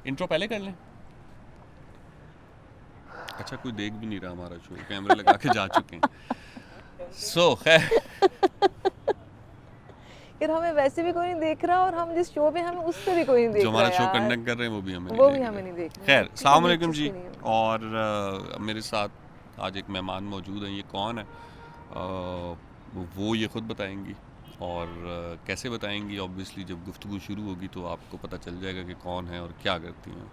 Intro पहले कर लें? अच्छा, कोई देख भी नहीं रहा हमारा शो, कैमरे लगा के जा चुके हैं। सो खैर, यार हमें वैसे भी कोई नहीं देख रहा, और हम जिस शो पे हमें उस पे भी कोई नहीं जो देख हमारा रहा शो यार, कंडक्ट कर रहे हैं वो भी हमें नहीं वो देख भी रहे। हमें नहीं देख रहे खैर, हैं, अस्सलाम कोई वालेकुम जी। दिलचस्पी नहीं है। और मेरे साथ आज एक मेहमान मौजूद हैं। ये कौन है? वो ये ख़ुद बताएंगी, और कैसे बताएंगी ऑब्वियसली जब गुफ्तगू शुरू होगी तो आपको पता चल जाएगा कि कौन है और क्या करती हैं।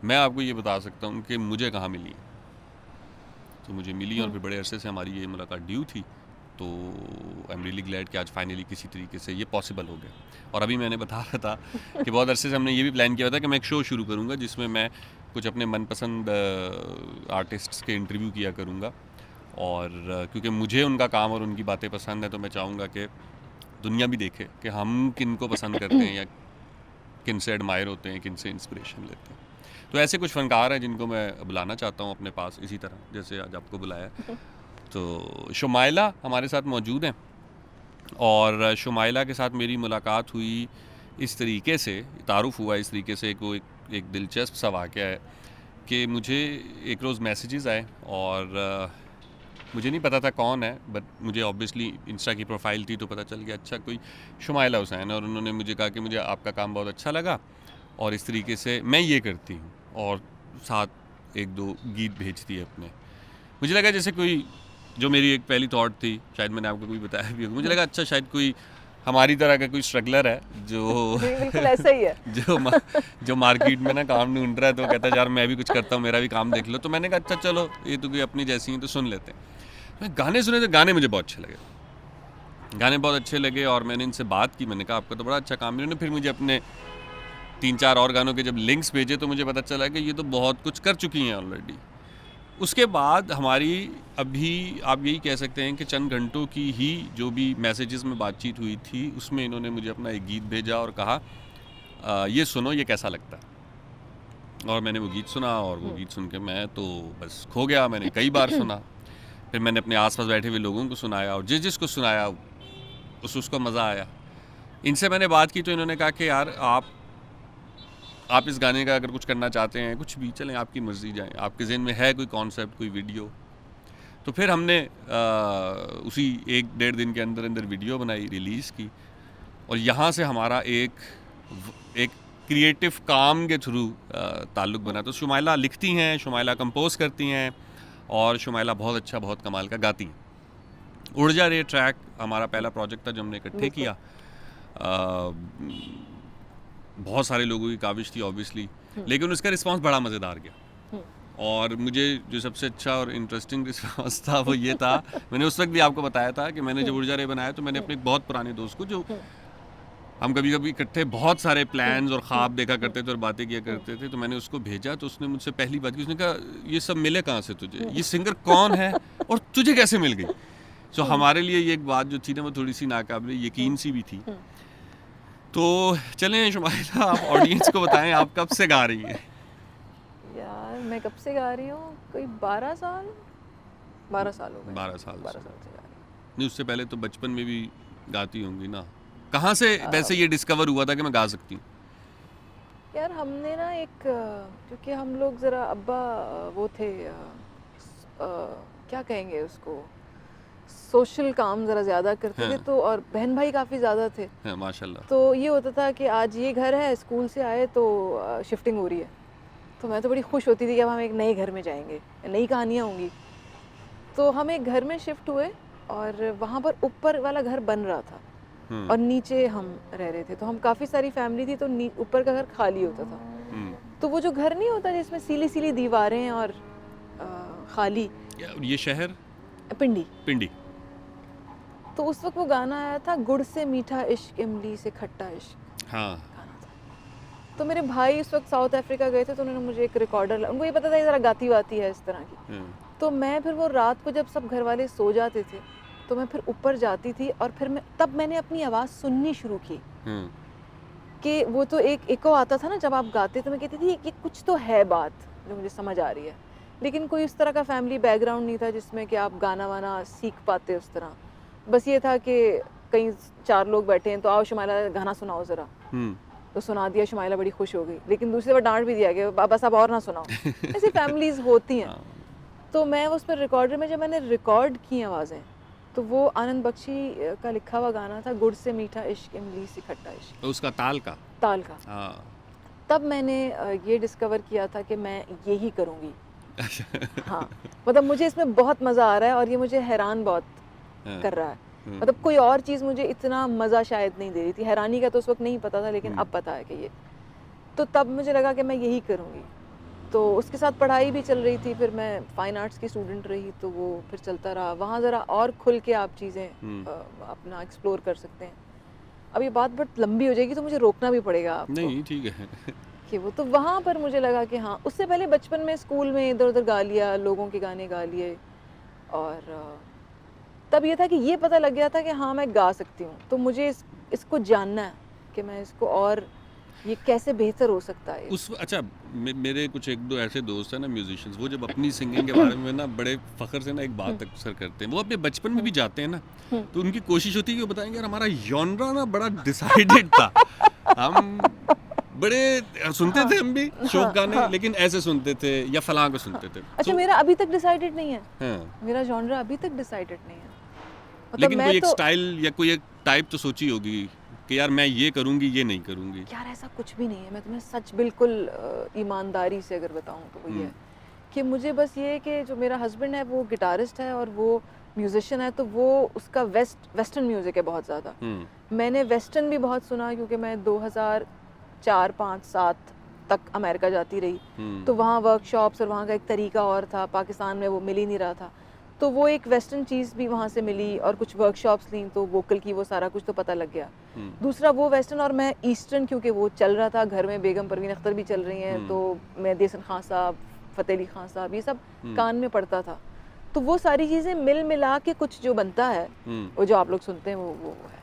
मैं आपको ये बता सकता हूँ कि मुझे कहाँ मिली, तो मुझे मिली और फिर बड़े अरसे से हमारी ये मुलाकात ड्यू थी, तो आई एम रियली ग्लैड कि आज फाइनली किसी तरीके से ये पॉसिबल हो गया। और अभी मैंने बता रहा था कि बहुत अरसे से हमने ये भी प्लान किया था कि मैं एक शो शुरू करूँगा जिसमें मैं कुछ अपने मनपसंद आर्टिस्ट्स के इंटरव्यू किया करूँगा, और क्योंकि मुझे उनका काम और उनकी बातें पसंद है तो मैं चाहूँगा कि दुनिया भी देखे कि हम किन को पसंद करते हैं या किन से एडमायर होते हैं, किन से इंस्पिरेशन लेते हैं। तो ऐसे कुछ फनकार हैं जिनको मैं बुलाना चाहता हूँ अपने पास, इसी तरह जैसे आज आपको बुलाया। तो शुमाइला हमारे साथ मौजूद हैं, और शुमाइला के साथ मेरी मुलाकात हुई इस तरीके से, तारुफ़ हुआ इस तरीके से, एक दिलचस्प सा वाक़या है कि मुझे एक रोज़ मैसेजेस आए, और मुझे नहीं पता था कौन है, बट मुझे ऑब्वियसली इंस्टा की प्रोफाइल थी तो पता चल गया अच्छा कोई शुमाइला हुसैन है। और उन्होंने मुझे कहा कि मुझे आपका काम बहुत अच्छा लगा और इस तरीके से मैं ये करती हूँ, और साथ एक दो गीत भेजती है अपने। मुझे लगा जैसे कोई, जो मेरी एक पहली थॉट थी, शायद मैंने आपको कोई बताया भी होगा, मुझे लगा अच्छा शायद कोई हमारी तरह का कोई स्ट्रगलर है जो बिल्कुल ऐसा ही है। जो मार्केट में ना काम ढूंढ रहा है, तो कहता है यार मैं भी कुछ करता हूँ, मेरा भी काम देख लो। तो मैंने कहा अच्छा चलो ये तो कोई अपनी जैसी हैं तो सुन लेते हैं। मैं गाने सुने तो गाने मुझे बहुत अच्छे लगे, गाने बहुत अच्छे लगे, और मैंने इनसे बात की। मैंने कहा आपका तो बड़ा अच्छा काम है। इन्होंने फिर मुझे अपने 3-4 और गानों के जब लिंक्स भेजे तो मुझे पता चला कि ये तो बहुत कुछ कर चुकी हैं ऑलरेडी। उसके बाद हमारी अभी आप यही कह सकते हैं कि चंद घंटों की ही जो भी मैसेजेस में बातचीत हुई थी, उसमें इन्होंने मुझे अपना एक गीत भेजा और कहा ये सुनो, ये कैसा लगता है। और मैंने वो गीत सुना, और वो गीत सुन के मैं तो बस खो गया। मैंने कई बार सुना, फिर मैंने अपने आसपास बैठे हुए लोगों को सुनाया, और जिस जिसको सुनाया उसको मज़ा आया। इनसे मैंने बात की तो इन्होंने कहा कि यार आप इस गाने का अगर कुछ करना चाहते हैं, कुछ भी, चलें आपकी मर्ज़ी, जाएं, आपके ज़हन में है कोई कॉन्सेप्ट, कोई वीडियो। तो फिर हमने उसी 1-1.5 दिन के अंदर अंदर वीडियो बनाई, रिलीज़ की, और यहाँ से हमारा एक क्रिएटिव काम के थ्रू ताल्लुक़ बना। तो शुमाइला लिखती हैं, शुमाइला कंपोज़ करती हैं, और शुमाइला बहुत अच्छा, बहुत कमाल का गाती हैं। उड़ जा रे ट्रैक हमारा पहला प्रोजेक्ट था जो हमने इकट्ठे किया। बहुत सारे लोगों की काविश थी ऑब्वियसली, लेकिन उसका रिस्पांस बड़ा मज़ेदार गया। और मुझे जो सबसे अच्छा और इंटरेस्टिंग रिस्पांस था वो ये था, मैंने उस वक्त भी आपको बताया था कि मैंने जब उड़ जा रे बनाया तो मैंने अपने एक बहुत पुराने दोस्त को, जो हम कभी कभी इकट्ठे बहुत सारे प्लान्स और ख्वाब देखा करते थे और बातें किया करते थे, तो मैंने उसको भेजा। तो उसने मुझसे पहली बात की, उसने कहा ये सब मिले कहाँ से तुझे, ये सिंगर कौन है और तुझे कैसे मिल गई। तो हमारे लिए ये एक बात जो थी ना, वो थोड़ी सी नाकाबिले यकीन सी भी थी। तो चलें शुमाइला, आप ऑडियंस को बताएं आप कब से गा रही हैं। यार मैं कब से गा रही हूँ, कोई 12 साल हो गए। 12 साल 12 से। साल से गा रही हूँ। नहीं, उससे पहले तो बचपन में भी गाती होंगी ना। कहाँ से वैसे ये डिस्कवर हुआ था कि मैं गा सकती हूँ? यार हमने ना क्योंकि हम लोग ज़रा अब्बा वो थे, क्या कहेंगे उसको, सोशल काम ज़रा ज़्यादा करते थे, हाँ। तो और बहन भाई काफ़ी ज़्यादा थे। हाँ, माशाल्लाह। तो ये होता था कि आज ये घर है, स्कूल से आए तो शिफ्टिंग हो रही है, तो मैं तो बड़ी खुश होती थी कि अब हम एक नए घर में जाएंगे, नई कहानियाँ होंगी। तो हम एक घर में शिफ्ट हुए, और वहाँ पर ऊपर वाला घर बन रहा था और नीचे हम रह रहे थे। तो हम काफ़ी सारी फैमिली थी, तो ऊपर का घर खाली होता था। तो वो जो घर नहीं होता जिसमें सीली सीली दीवारें और खाली, ये शहर पिंडी। तो उस वक्त वो गाना आया था, गुड़ से मीठा इश्क, इमली से खट्टा इश्क। हाँ। गाना था। तो मेरे भाई उस वक्त साउथ अफ्रीका गए थे, तो उन्होंने मुझे एक रिकॉर्डर, उनको ये पता था ज़रा गाती वाती है इस तरह की। तो मैं फिर वो रात को जब सब घर वाले सो जाते थे, तो मैं फिर ऊपर जाती थी, और फिर तब मैंने अपनी आवाज़ सुननी शुरू की कि वो तो एक इको आता था ना जब आप गाते, तो मैं कहती थी कि कुछ तो है बात जो मुझे समझ आ रही है। लेकिन कोई उस तरह का फैमिली बैकग्राउंड नहीं था जिसमें कि आप गाना वाना सीख पाते उस तरह। बस ये था कि कहीं 4 लोग बैठे हैं तो आओ शुमाइला गाना सुनाओ ज़रा, तो सुना दिया, शुमाइला बड़ी खुश हो गई, लेकिन दूसरी बार डांट भी दिया कि बस अब और ना सुनाओ। ऐसी फैमिलीज़ होती हैं। हाँ। तो मैं उस पर रिकॉर्डर में जब मैंने रिकॉर्ड की आवाज़ें, तो वो आनंद बख्शी का लिखा हुआ गाना था, गुड़ से मीठा इश्क इमली से खट्टा इश्क, तो उसका ताल का। का। हाँ। तब मैंने ये डिस्कवर किया था कि मैं यही करूँगी। हाँ, मतलब मुझे इसमें बहुत मज़ा आ रहा है और ये मुझे हैरान बहुत हाँ। कर रहा है। मतलब कोई और चीज़ मुझे इतना मज़ा शायद नहीं दे रही थी। हैरानी का तो उस वक़्त नहीं पता था, लेकिन अब पता है कि ये। तो तब मुझे लगा कि मैं यही करूँगी। तो उसके साथ पढ़ाई भी चल रही थी, फिर मैं फ़ाइन आर्ट्स की स्टूडेंट रही, तो वो फिर चलता रहा। वहाँ ज़रा और खुल के आप चीज़ें अपना एक्सप्लोर कर सकते हैं। अब ये बात बहुत लंबी हो जाएगी, तो मुझे रोकना भी पड़ेगा आपको। नहीं, ठीक है। कि वो तो वहाँ पर मुझे लगा कि हाँ, उससे पहले बचपन में स्कूल में इधर-उधर गा लिया, लोगों के गाने गा लिए, और तब ये था कि ये पता लग गया था कि हाँ, मैं गा सकती हूँ। तो मुझे इसको जानना है कि मैं इसको और ये कैसे बेहतर हो सकता है। अच्छा, मेरे कुछ 1-2 ऐसे दोस्त हैं ना म्यूजिशियंस, वो जब अपनी सिंगिंग के बारे में ना बड़े फ़ख्र से ना एक बात अक्सर करते हैं, वो अपने बचपन में भी जाते हैं ना, तो उनकी कोशिश होती है कि वो बताएंगे यार हमारा जॉनरा ना बड़ा डिसाइडेड था, हम बड़े सुनते थे, हम भी शौक गाने, लेकिन ऐसे सुनते थे या फलां को सुनते थे। अच्छा, मेरा अभी तक डिसाइडेड नहीं है। हाँ। मेरा जॉनरा अभी तक डिसाइडेड नहीं है। मतलब लेकिन कोई एक स्टाइल या कोई एक टाइप तो सोची होगी कि यार मैं ये करूँगी, ये नहीं करूँगी। यार ऐसा कुछ भी नहीं है। मैं तुम्हें सच बिल्कुल ईमानदारी से अगर बताऊँ तो वो ये है कि मुझे बस ये है कि जो मेरा हस्बैंड है वो गिटारिस्ट है और वो म्यूजिशियन है, तो वो उसका वेस्टर्न म्यूज़िक है बहुत ज़्यादा। मैंने वेस्टर्न भी बहुत सुना, क्योंकि मैं 2004, 5, 7 तक अमेरिका जाती रही, तो वहाँ वर्कशॉप्स और वहाँ का एक तरीका और था, पाकिस्तान में वो मिल ही नहीं रहा था। तो वो एक वेस्टर्न चीज़ भी वहाँ से मिली और कुछ वर्कशॉप्स ली, तो वोकल की वो सारा कुछ तो पता लग गया। दूसरा वो वेस्टर्न, और मैं ईस्टर्न, क्योंकि वो चल रहा था घर में, बेगम परवीन अख्तर भी चल रही हैं, तो मेहदी हसन खान साहब, फ़तेह अली खान साहब, ये सब कान में पड़ता था। तो वो सारी चीज़ें मिल मिला के कुछ जो बनता है, वो जो आप लोग सुनते हैं, वो है।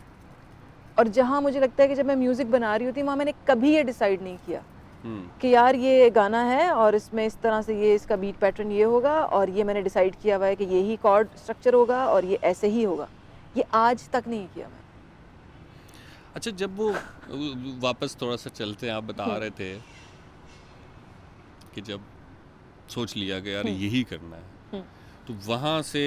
और जहाँ मुझे लगता है कि जब मैं म्यूज़िक बना रही होती वहाँ मैंने कभी ये डिसाइड नहीं किया कि यार ये गाना है और इसमें इस तरह से ये इसका बीट पैटर्न ये होगा, और ये मैंने डिसाइड किया हुआ है कि यही कॉर्ड स्ट्रक्चर होगा और ये ऐसे ही होगा। ये आज तक नहीं किया मैं। अच्छा, जब वो वापस थोड़ा सा चलते हैं, आप बता रहे थे कि जब सोच लिया कि यार यही करना है, तो वहाँ से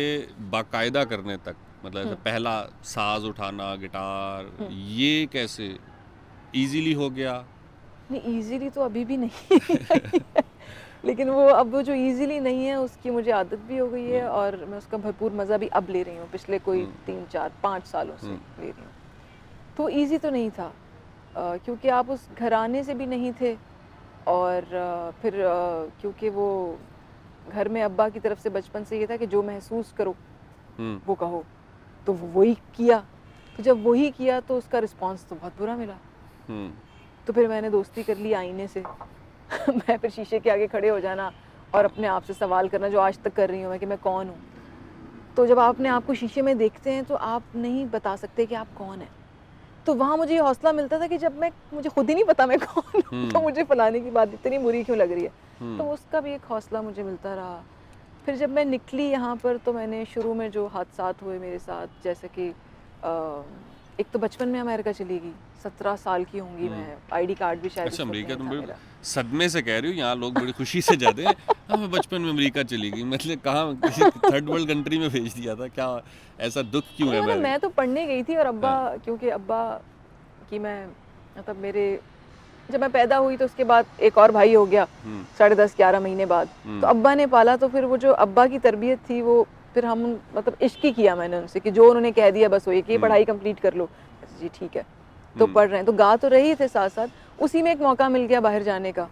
बाकायदा करने तक, मतलब ऐसा पहला साज उठाना, गिटार, ये कैसे इजीली हो गया? नहीं, इजीली तो अभी भी नहीं लेकिन वो जो इजीली नहीं है उसकी मुझे आदत भी हो गई है, और मैं उसका भरपूर मज़ा भी अब ले रही हूँ, पिछले कोई 3, 4, 5 सालों से ले रही हूँ। तो इजी तो नहीं था, क्योंकि आप उस घराने से भी नहीं थे, और फिर क्योंकि वो घर में अब्बा की तरफ से बचपन से ये था कि जो महसूस करो वो कहो, तो वही किया। तो जब वही किया तो उसका रिस्पांस तो बहुत बुरा मिला। तो फिर मैंने दोस्ती कर ली आईने से मैं फिर शीशे के आगे खड़े हो जाना और अपने आप से सवाल करना, जो आज तक कर रही हूँ मैं, कि मैं कौन हूँ। तो जब आप अपने आप को शीशे में देखते हैं तो आप नहीं बता सकते कि आप कौन हैं। तो वहाँ मुझे ये हौसला मिलता था कि जब मुझे खुद ही नहीं पता मैं कौन हूँ, तो मुझे फलाने की बात इतनी बुरी क्यों लग रही है। तो उसका भी एक हौसला मुझे मिलता रहा। फिर जब मैं निकली यहाँ पर, तो मैंने शुरू में जो हादसात हुए मेरे साथ, जैसे कि एक तो बचपन में अमेरिका चली गई, 17 साल की होंगी मैं, आईडी कार्ड भी शायद। अच्छा, अमेरिका तुम बड़े सदमे से कह रही हो, यहाँ लोग बड़ी खुशी से जाते हैं। हाँ, मैं बचपन में अमेरिका चली गई, मतलब कहाँ किसी थर्ड वर्ल्ड कंट्री में भेज दिया था क्या? ऐसा दुख क्यों है? मैं तो पढ़ने गई थी, और अब्बा, क्योंकि अब्बा की मैं, मतलब मेरे जब मैं पैदा हुई तो उसके बाद एक और भाई हो गया 10.5-11 महीने बाद, तो अब्बा ने पाला। तो फिर वो जो अब्बा की तरबियत थी, वो फिर हम, मतलब इश्क ही किया मैंने उनसे, कि जो उन्होंने कह दिया बस वो ये पढ़ाई कंप्लीट कर लो। जी ठीक है, तो पढ़ रहे हैं, तो गा तो रही थे साथ साथ। उसी में एक मौका मिल गया बाहर जाने का।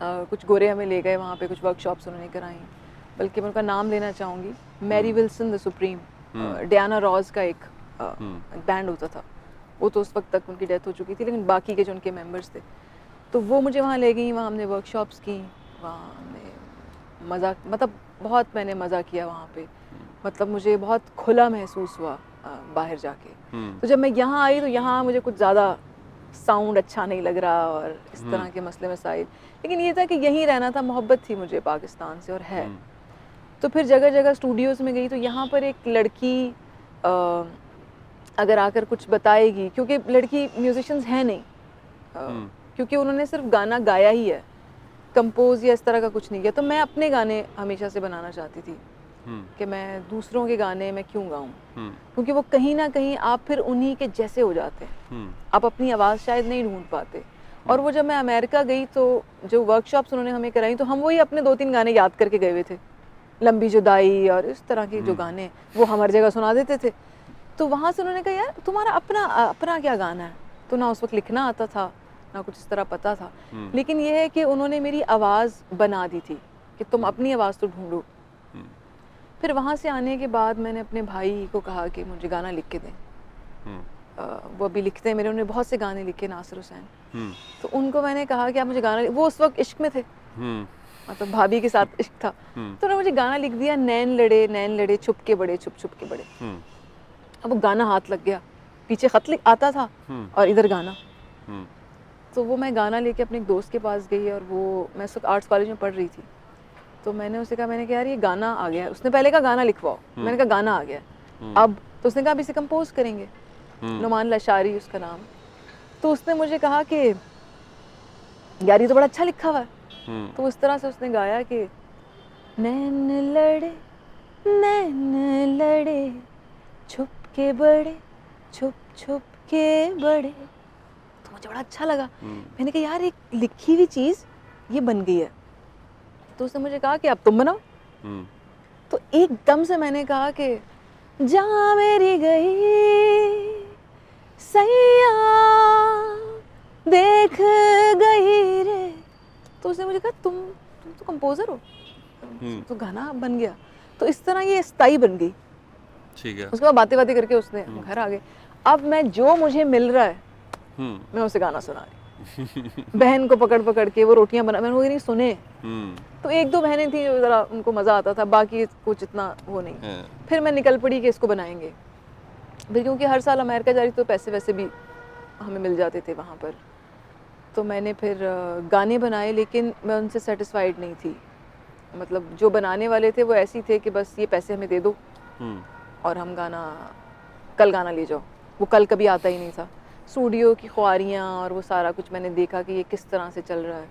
कुछ गोरे हमें ले गए वहाँ पे, कुछ वर्कशॉप्स उन्होंने कराई, बल्कि मैं उनका नाम लेना चाहूँगी, Mary Wilson the Supreme, Diana Ross का एक बैंड होता था। वो तो उस वक्त तक उनकी डेथ हो चुकी थी, लेकिन बाकी के जो उनके मेंबर्स थे, तो वो मुझे वहाँ ले गई। वहाँ हमने वर्कशॉप्स की, वहाँ हमने मज़ा, मतलब बहुत मैंने मज़ा किया वहाँ पे। मतलब मुझे बहुत खुला महसूस हुआ बाहर जाके। तो जब मैं यहाँ आई तो यहाँ मुझे कुछ ज़्यादा साउंड अच्छा नहीं लग रहा और इस तरह के मसले मसाइल, लेकिन ये था कि यहीं रहना था, मोहब्बत थी मुझे पाकिस्तान से और है। तो फिर जगह जगह स्टूडियोज़ में गई, तो यहाँ पर एक लड़की अगर आकर कुछ बताएगी, क्योंकि लड़की म्यूजिशियंस हैं नहीं क्योंकि उन्होंने सिर्फ गाना गाया ही है, कंपोज या इस तरह का कुछ नहीं किया। तो मैं अपने गाने हमेशा से बनाना चाहती थी कि मैं दूसरों के गाने मैं क्यों गाऊं, क्योंकि वो कहीं ना कहीं आप फिर उन्हीं के जैसे हो जाते हैं, आप अपनी आवाज़ शायद नहीं ढूंढ पाते। और वो जब मैं अमेरिका गई तो जो वर्कशॉप्स उन्होंने हमें कराई तो हम वही अपने 2-3 गाने याद करके गए हुए थे, लंबी जुदाई और इस तरह के जो गाने वो हम हर जगह सुना देते थे। तो वहाँ से उन्होंने कहा यार तुम्हारा अपना अपना क्या गाना है, तो ना उस वक्त लिखना आता था ना कुछ इस तरह पता था, लेकिन ये है कि उन्होंने मेरी आवाज़ बना दी थी कि तुम अपनी आवाज़ तो ढूंढो। फिर वहाँ से आने के बाद मैंने अपने भाई को कहा कि मुझे गाना लिख के दें। वो अभी लिखते हैं मेरे, उन्होंने बहुत से गाने लिखे, नासिर हुसैन। तो उनको मैंने कहा कि आप मुझे गाना, वो उस वक्त इश्क में थे, मतलब भाभी के साथ इश्क था। तो उन्होंने मुझे गाना लिख दिया, नैन लड़े छुप के बड़े, छुप छुप के बड़े। अब वो गाना हाथ लग गया, पीछे खत आता था और इधर गाना। तो वो मैं गाना लेके अपने एक दोस्त के पास गई और वो, मैं उस वक्त आर्ट्स कॉलेज में पढ़ रही थी, तो मैंने उसे कहा, मैंने कहा यार ये गाना आ गया है। उसने पहले कहा गाना लिखवाओ, मैंने कहा गाना आ गया अब। तो उसने कहा अब इसे कंपोज करेंगे, नुमान लशारी उसका नाम। तो उसने मुझे कहा कि यार ये तो बड़ा अच्छा लिखा हुआ है। तो उस तरह से उसने गाया कि नैन लड़े छुप के बड़े, छुप छुप के बड़े। तो मुझे बड़ा अच्छा लगा। मैंने कहा यार एक लिखी हुई चीज़ ये बन गई है। तो उसने मुझे कहा कि अब तुम बनाओ। तो एकदम से मैंने कहा कि जा मेरी गई सैया देख गई रे। तो उसने मुझे कहा तुम तो कंपोजर हो, तो गाना बन गया। तो इस तरह ये स्थाई बन गई। ठीक है। उसके बाद बातें करके उसने घर आ गए। अब मैं जो मुझे मिल रहा है मैं उसे गाना सुना रही बहन को पकड़ के वो रोटियां बना, मैंने वो नहीं सुने। तो 1-2 बहनें थी जो जरा उनको मजा आता था, बाकी कुछ इतना वो नहीं। फिर मैं निकल पड़ी कि इसको बनाएंगे। फिर क्योंकि हर साल अमेरिका जा रही तो पैसे वैसे भी हमें मिल जाते थे वहाँ पर, तो मैंने फिर गाने बनाए, लेकिन मैं उनसे सेटिस्फाइड नहीं थी। मतलब जो बनाने वाले थे वो ऐसी थे कि बस ये पैसे हमें दे दो और हम कल गाना ले जाओ। वो कल कभी आता ही नहीं था। स्टूडियो की ख्वारियाँ और वो सारा कुछ मैंने देखा कि ये किस तरह से चल रहा है।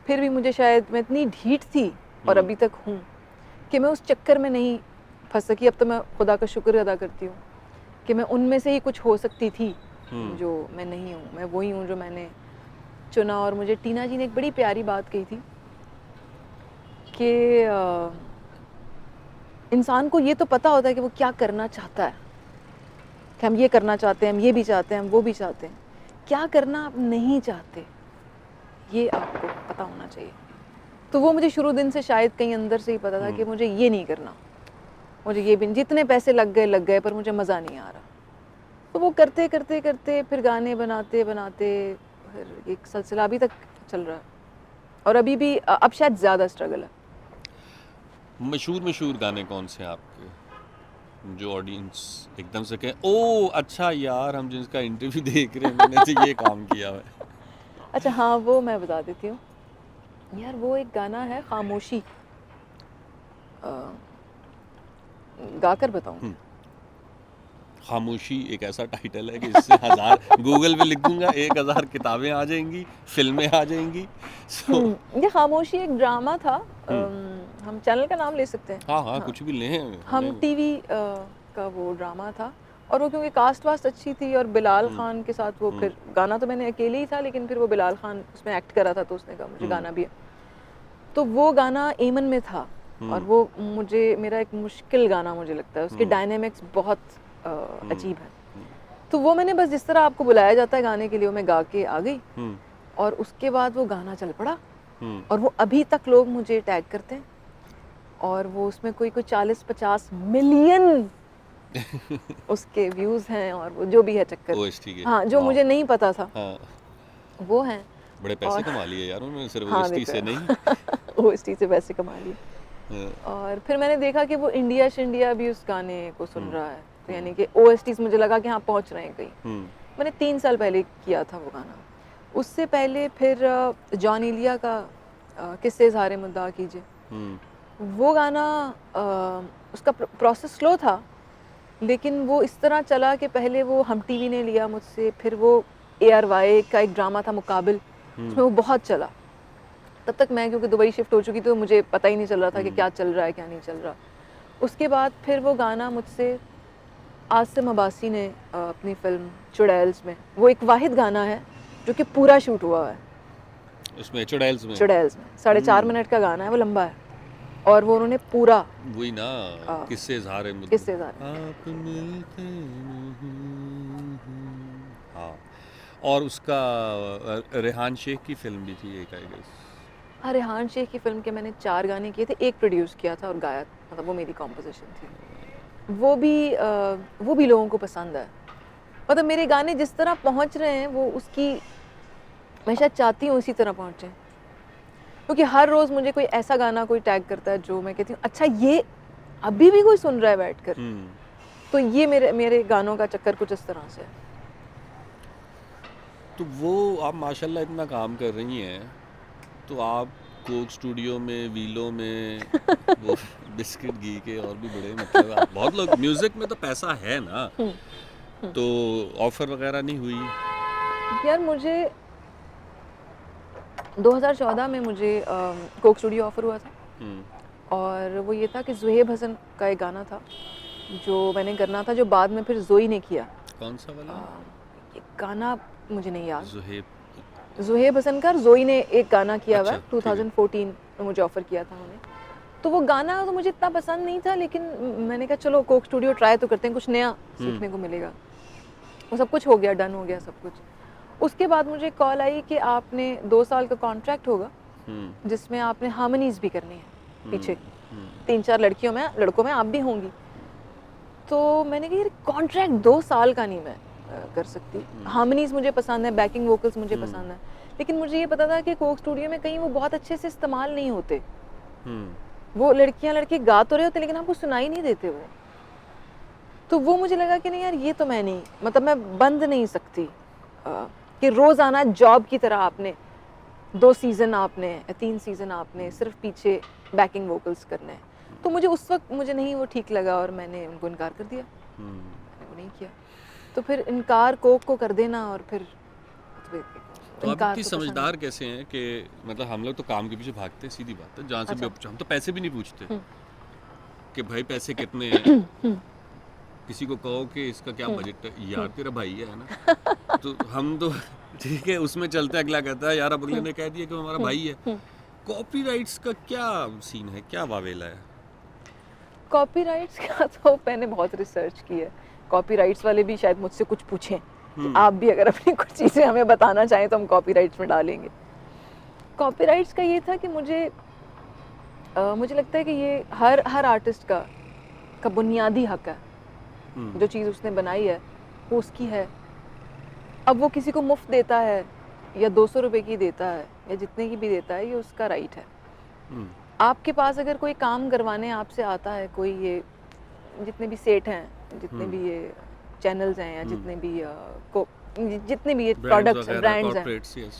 फिर भी मुझे शायद, मैं इतनी ढीठ थी और अभी तक हूँ कि मैं उस चक्कर में नहीं फंस सकी। अब तो मैं खुदा का शुक्र अदा करती हूँ कि मैं उनमें से ही कुछ हो सकती थी जो मैं नहीं हूँ। मैं वही हूँ जो मैंने चुना। और मुझे टीना जी ने एक बड़ी प्यारी बात कही थी कि इंसान को ये तो पता होता है कि वो क्या करना चाहता है, कि हम ये करना चाहते हैं, हम ये भी चाहते हैं, हम वो भी चाहते हैं। क्या करना आप नहीं चाहते ये आपको पता होना चाहिए। तो वो मुझे शुरू दिन से शायद कहीं अंदर से ही पता था कि मुझे ये नहीं करना, मुझे ये भी, जितने पैसे लग गए पर मुझे मज़ा नहीं आ रहा। तो वो करते फिर गाने बनाते फिर एक सिलसिला अभी तक चल रहा है। और अभी भी अब शायद ज़्यादा स्ट्रगल है। मशहूर गाने कौन से हैं आपके जो ऑडियंस एकदम से कहे ओ अच्छा यार हम जिसका इंटरव्यू देख रहे हैं मैंने तो ये काम किया है? अच्छा हाँ, वो मैं बता देती हूँ यार। वो एक गाना है खामोशी, गाकर बताऊँ? खामोशी एक ऐसा टाइटल है कि इससे 1000 गूगल पे लिख दूंगा 1000 किताबें आ जाएंगी, फिल्में आ जाएंगी। ये खामोशी एक ड्रामा था। हम चैनल का नाम ले सकते हैं? हाँ, कुछ भी लें। हम टीवी का वो ड्रामा था। और वो क्योंकि कास्ट वास्ट अच्छी थी और बिलाल खान के साथ वो, फिर गाना तो मैंने अकेले ही था, लेकिन फिर वो बिलाल खान उसमें एक्ट करा था तो उसने कहा मुझे गाना भी है। तो वो गाना एमन में था और वो मेरा एक मुश्किल गाना मुझे लगता है। उसके डायनेमिक्स बहुत अजीब है। तो वो मैंने बस जिस तरह आपको बुलाया जाता है गाने के लिए, वो मैं गा के आ गई और उसके बाद वो गाना चल पड़ा। और वो अभी तक लोग मुझे टैग करते हैं और वो उसमें कोई 40-50 मिलियन उसके व्यूज हैं और वो जो भी है चक्कर। हाँ, जो मुझे नहीं पता था वो हैं। बड़े पैसे कमा लिए यार उन्होंने सिर्फ ओएसटी से नहीं। ओएसटी से पैसे कमा लिए। और फिर मैंने देखा कि वो इंडिया भी उस गाने को सुन रहा है, तो यानी कि ओएसटीज मुझे लगा कि हाँ पहुंच रहे हैं कहीं। मैंने 3 साल पहले किया था वो गाना। उससे पहले फिर जॉन इलिया का किस्से इज़हारे मुद्दा कीजिए, वो गाना उसका प्रोसेस स्लो था, लेकिन वो इस तरह चला कि पहले वो हम टीवी ने लिया मुझसे, फिर वो ARY का एक ड्रामा था मुकाबिल, उसमें वो बहुत चला। तब तक मैं क्योंकि दुबई शिफ्ट हो चुकी थी तो मुझे पता ही नहीं चल रहा था कि क्या चल रहा है क्या नहीं चल रहा। उसके बाद फिर वो गाना मुझसे आसिम अब्बासी ने अपनी फिल्म चुड़ैल्स में, वो एक वाहिद गाना है जो कि पूरा शूट हुआ है उसमें चुड़ैल्स में 4.5 मिनट का गाना है, वो लंबा है और वो उन्होंने पूरा वही ना किससे इज़हार है किससे ज़्यादा आप मिलते नहीं। हाँ, और उसका रेहान शेख की फिल्म भी थी एक, आई गेस। हाँ, रेहान शेख की फिल्म के मैंने 4 गाने किए थे, एक प्रोड्यूस किया था और गाया, मतलब वो मेरी कॉम्पोजिशन थी। वो भी लोगों को पसंद है। मतलब मेरे गाने जिस तरह पहुंच रहे हैं वो उसकी मैं शायद चाहती हूँ उसी तरह पहुंचे, क्योंकि हर रोज़ मुझे कोई ऐसा गाना कोई टैग करता है जो मैं कहती हूँ अच्छा ये अभी भी कोई सुन रहा है बैठकर, तो ये मेरे गानों का चक्कर कुछ इस तरह से है। तो वो आप माशाल्लाह इतना काम कर रही हैं, तो आप कोक स्टूडियो में, वीलो में वो बिस्किट घी के और भी बड़े, मतलब आप बहुत लोग, म्यूजिक में तो पैसा है ना, तो ऑफर वगैरह नहीं हुई? यार मुझे 2014 में मुझे कोक स्टूडियो ऑफर हुआ था और वो ये था कि ज़ुहेब हसन का एक गाना था जो मैंने करना था, जो बाद में फिर जोई ने किया। कौन सा वाला? ये गाना मुझे नहीं याद। ज़ुहेब हसन का जोई ने एक गाना किया हुआ अच्छा, 2014 में मुझे ऑफर किया था उन्होंने। तो वो गाना तो मुझे इतना पसंद नहीं था, लेकिन मैंने कहा चलो कोक स्टूडियो ट्राई तो करते हैं, कुछ नया सीखने को मिलेगा। वो सब कुछ हो गया, डन हो गया सब कुछ। उसके बाद मुझे कॉल आई कि आपने 2 साल का कॉन्ट्रैक्ट होगा जिसमें आपने हार्मनीज भी करनी है पीछे, 3-4 लड़कों में आप भी होंगी। तो मैंने कहा यार कॉन्ट्रैक्ट 2 साल का नहीं मैं कर सकती। हार्मनीज मुझे पसंद है, बैकिंग वोकल्स मुझे पसंद है, लेकिन मुझे ये पता था कि कोक स्टूडियो में कहीं वो बहुत अच्छे से इस्तेमाल नहीं होते। वो लड़कियां लड़के गा तो रहे होते लेकिन आपको सुनाई नहीं देते वो। तो वो मुझे लगा कि नहीं यार ये तो मैं नहीं, मतलब मैं बंद नहीं सकती कि रोज़ाना जॉब की तरह आपने 2 सीज़न आपने 3 सीज़न आपने सिर्फ पीछे बैकिंग वोकल्स करने हैं। तो मुझे उस वक्त मुझे नहीं वो ठीक लगा और मैंने उनको इनकार कर दिया, मैंने वो नहीं किया। तो फिर इनकार कोक को कर देना और फिर तो आप इतनी समझदार कैसे हैं कि मतलब हम लोग तो काम के पीछे भागते हैं, सीधी बात है, जहाँ से भी हम तो पैसे भी नहीं पूछते कि भाई पैसे कितने हैं, किसी को कहो कि इसका क्या बजट है, यार तेरा भाई है ना, तो हम तो ठीक है उसमें चलते, अगला कहता है यार अब अगले ने कह दिया कि हमारा भाई है। कॉपीराइट्स का क्या सीन है, क्या वावेला है? कॉपीराइट्स का तो मैंने बहुत रिसर्च की है। कॉपीराइट्स वाले भी शायद मुझसे कुछ पूछें कि आप भी अगर अपनी कुछ चीज़ें हमें बताना चाहें तो हम कॉपीराइट्स में डालेंगे। कॉपीराइट्स का ये था कि मुझे लगता है कि ये हर आर्टिस्ट का बुनियादी हक है, जो चीज़ उसने बनाई है वो उसकी है। अब वो किसी को मुफ्त देता है या 200 रुपए की देता है या जितने की भी देता है, ये उसका राइट है। आपके पास अगर कोई काम करवाने आपसे आता है, कोई ये जितने भी सेट हैं, जितने भी ये चैनल्स हैं या जितने भी ये प्रोडक्ट्स हैं, ब्रांड्स हैं,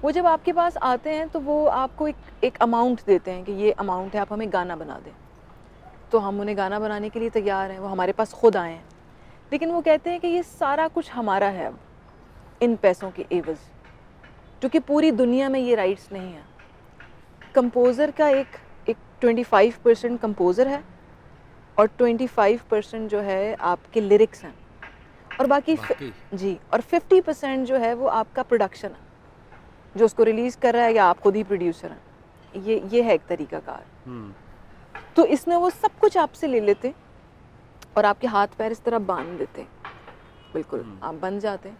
वो जब आपके पास आते हैं तो वो आपको एक अमाउंट देते हैं कि ये अमाउंट है, आप हमें गाना बना दें। तो हम उन्हें गाना बनाने के लिए तैयार हैं, वो हमारे पास खुद आए हैं, लेकिन वो कहते हैं कि ये सारा कुछ हमारा है अब इन पैसों के एवज़, क्योंकि पूरी दुनिया में ये राइट्स नहीं है। कंपोज़र का एक 25% कंपोज़र है और 25% जो है आपके लिरिक्स हैं, और बाकी जी, और 50% जो है वो आपका प्रोडक्शन है, जो उसको रिलीज़ कर रहा है या आप खुद ही प्रोड्यूसर हैं। ये है एक तरीकाकार। तो इसमें वो सब कुछ आपसे ले लेते और आपके हाथ पैर इस तरह बांध देते, बिल्कुल आप बन जाते,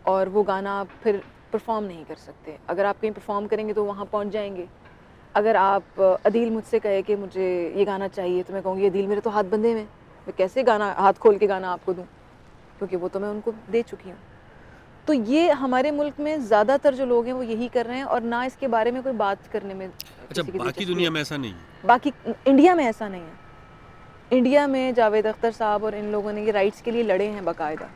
और वो गाना आप फिर परफॉर्म नहीं कर सकते। अगर आप कहीं परफॉर्म करेंगे तो वहाँ पहुँच जाएंगे। अगर आप अदील मुझसे कहे कि मुझे ये गाना चाहिए, तो मैं कहूँगी अदील मेरे तो हाथ बंधे हुए, मैं कैसे गाना हाथ खोल के गाना आपको दूँ, क्योंकि वो तो मैं उनको दे चुकी हूँ। तो ये हमारे मुल्क में ज़्यादातर जो लोग हैं वो यही कर रहे हैं, और ना इसके बारे में कोई बात करने में। अच्छा, बाकी दुनिया में ऐसा नहीं है? बाकी इंडिया में ऐसा नहीं है। इंडिया में जावेद अख्तर साहब और इन लोगों ने ये राइट्स के लिए लड़े हैं बाकायदा,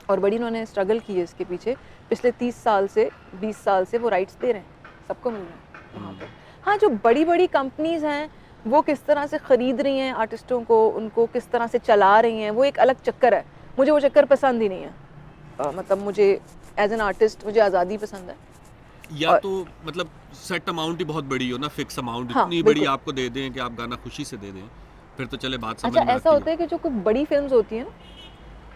और बड़ी उन्होंने स्ट्रगल की है इसके पीछे। पिछले 30 साल से 20 साल से वो राइट्स दे रहे हैं, सबको मिल रहे हैं वहाँ पर। हाँ, जो बड़ी बड़ी कंपनीज़ हैं वो किस तरह से ख़रीद रही हैं आर्टिस्टों को, उनको किस तरह से चला रही हैं, वो एक अलग चक्कर है। मुझे वो चक्कर पसंद ही नहीं है। मतलब मुझे एज एन आर्टिस्ट मुझे आज़ादी पसंद है। या और तो मतलब सेट अमाउंट ही बहुत बड़ी हो ना, फिक्स अमाउंट हाँ इतनी बड़ी बिल्कुल। आपको दे दें कि आप गाना खुशी से दे दें, फिर तो चले बात अच्छा समझ में ऐसा आती होता है कि जो कुछ बड़ी फिल्म्स होती हैं ना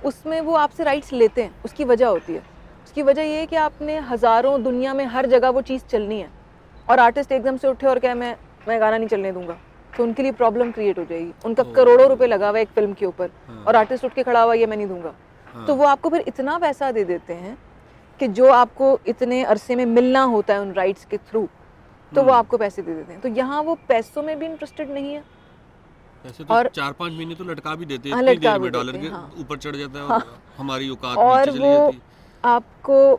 उसमें वो आपसे राइट्स लेते हैं, उसकी वजह होती है। उसकी वजह ये है कि आपने हज़ारों दुनिया में हर जगह वो चीज़ चलनी है और आर्टिस्ट एकदम से उठे और कहे मैं गाना नहीं चलने दूंगा, तो उनके लिए प्रॉब्लम क्रिएट हो जाएगी। उनका करोड़ों रुपए लगा हुआ है एक फिल्म के ऊपर और हाँ आर्टिस्ट उठ के खड़ा हुआ ये मैं नहीं दूंगा, तो हाँ वो आपको फिर इतना पैसा दे देते हैं कि जो आपको इतने अरसे में मिलना होता है उन राइट्स के थ्रू, तो वो आपको पैसे दे देते हैं। तो यहाँ वो पैसों में भी इंटरेस्टेड नहीं है ऐसे तो और 4-5 महीने तो लटका भी देते हैं, हाँ इतनी लटका देर भी में देते डॉलर हैं। के हाँ ऊपर चढ़ जाता है हाँ और हमारी औकात और नीचे चली वो जाती है। आपको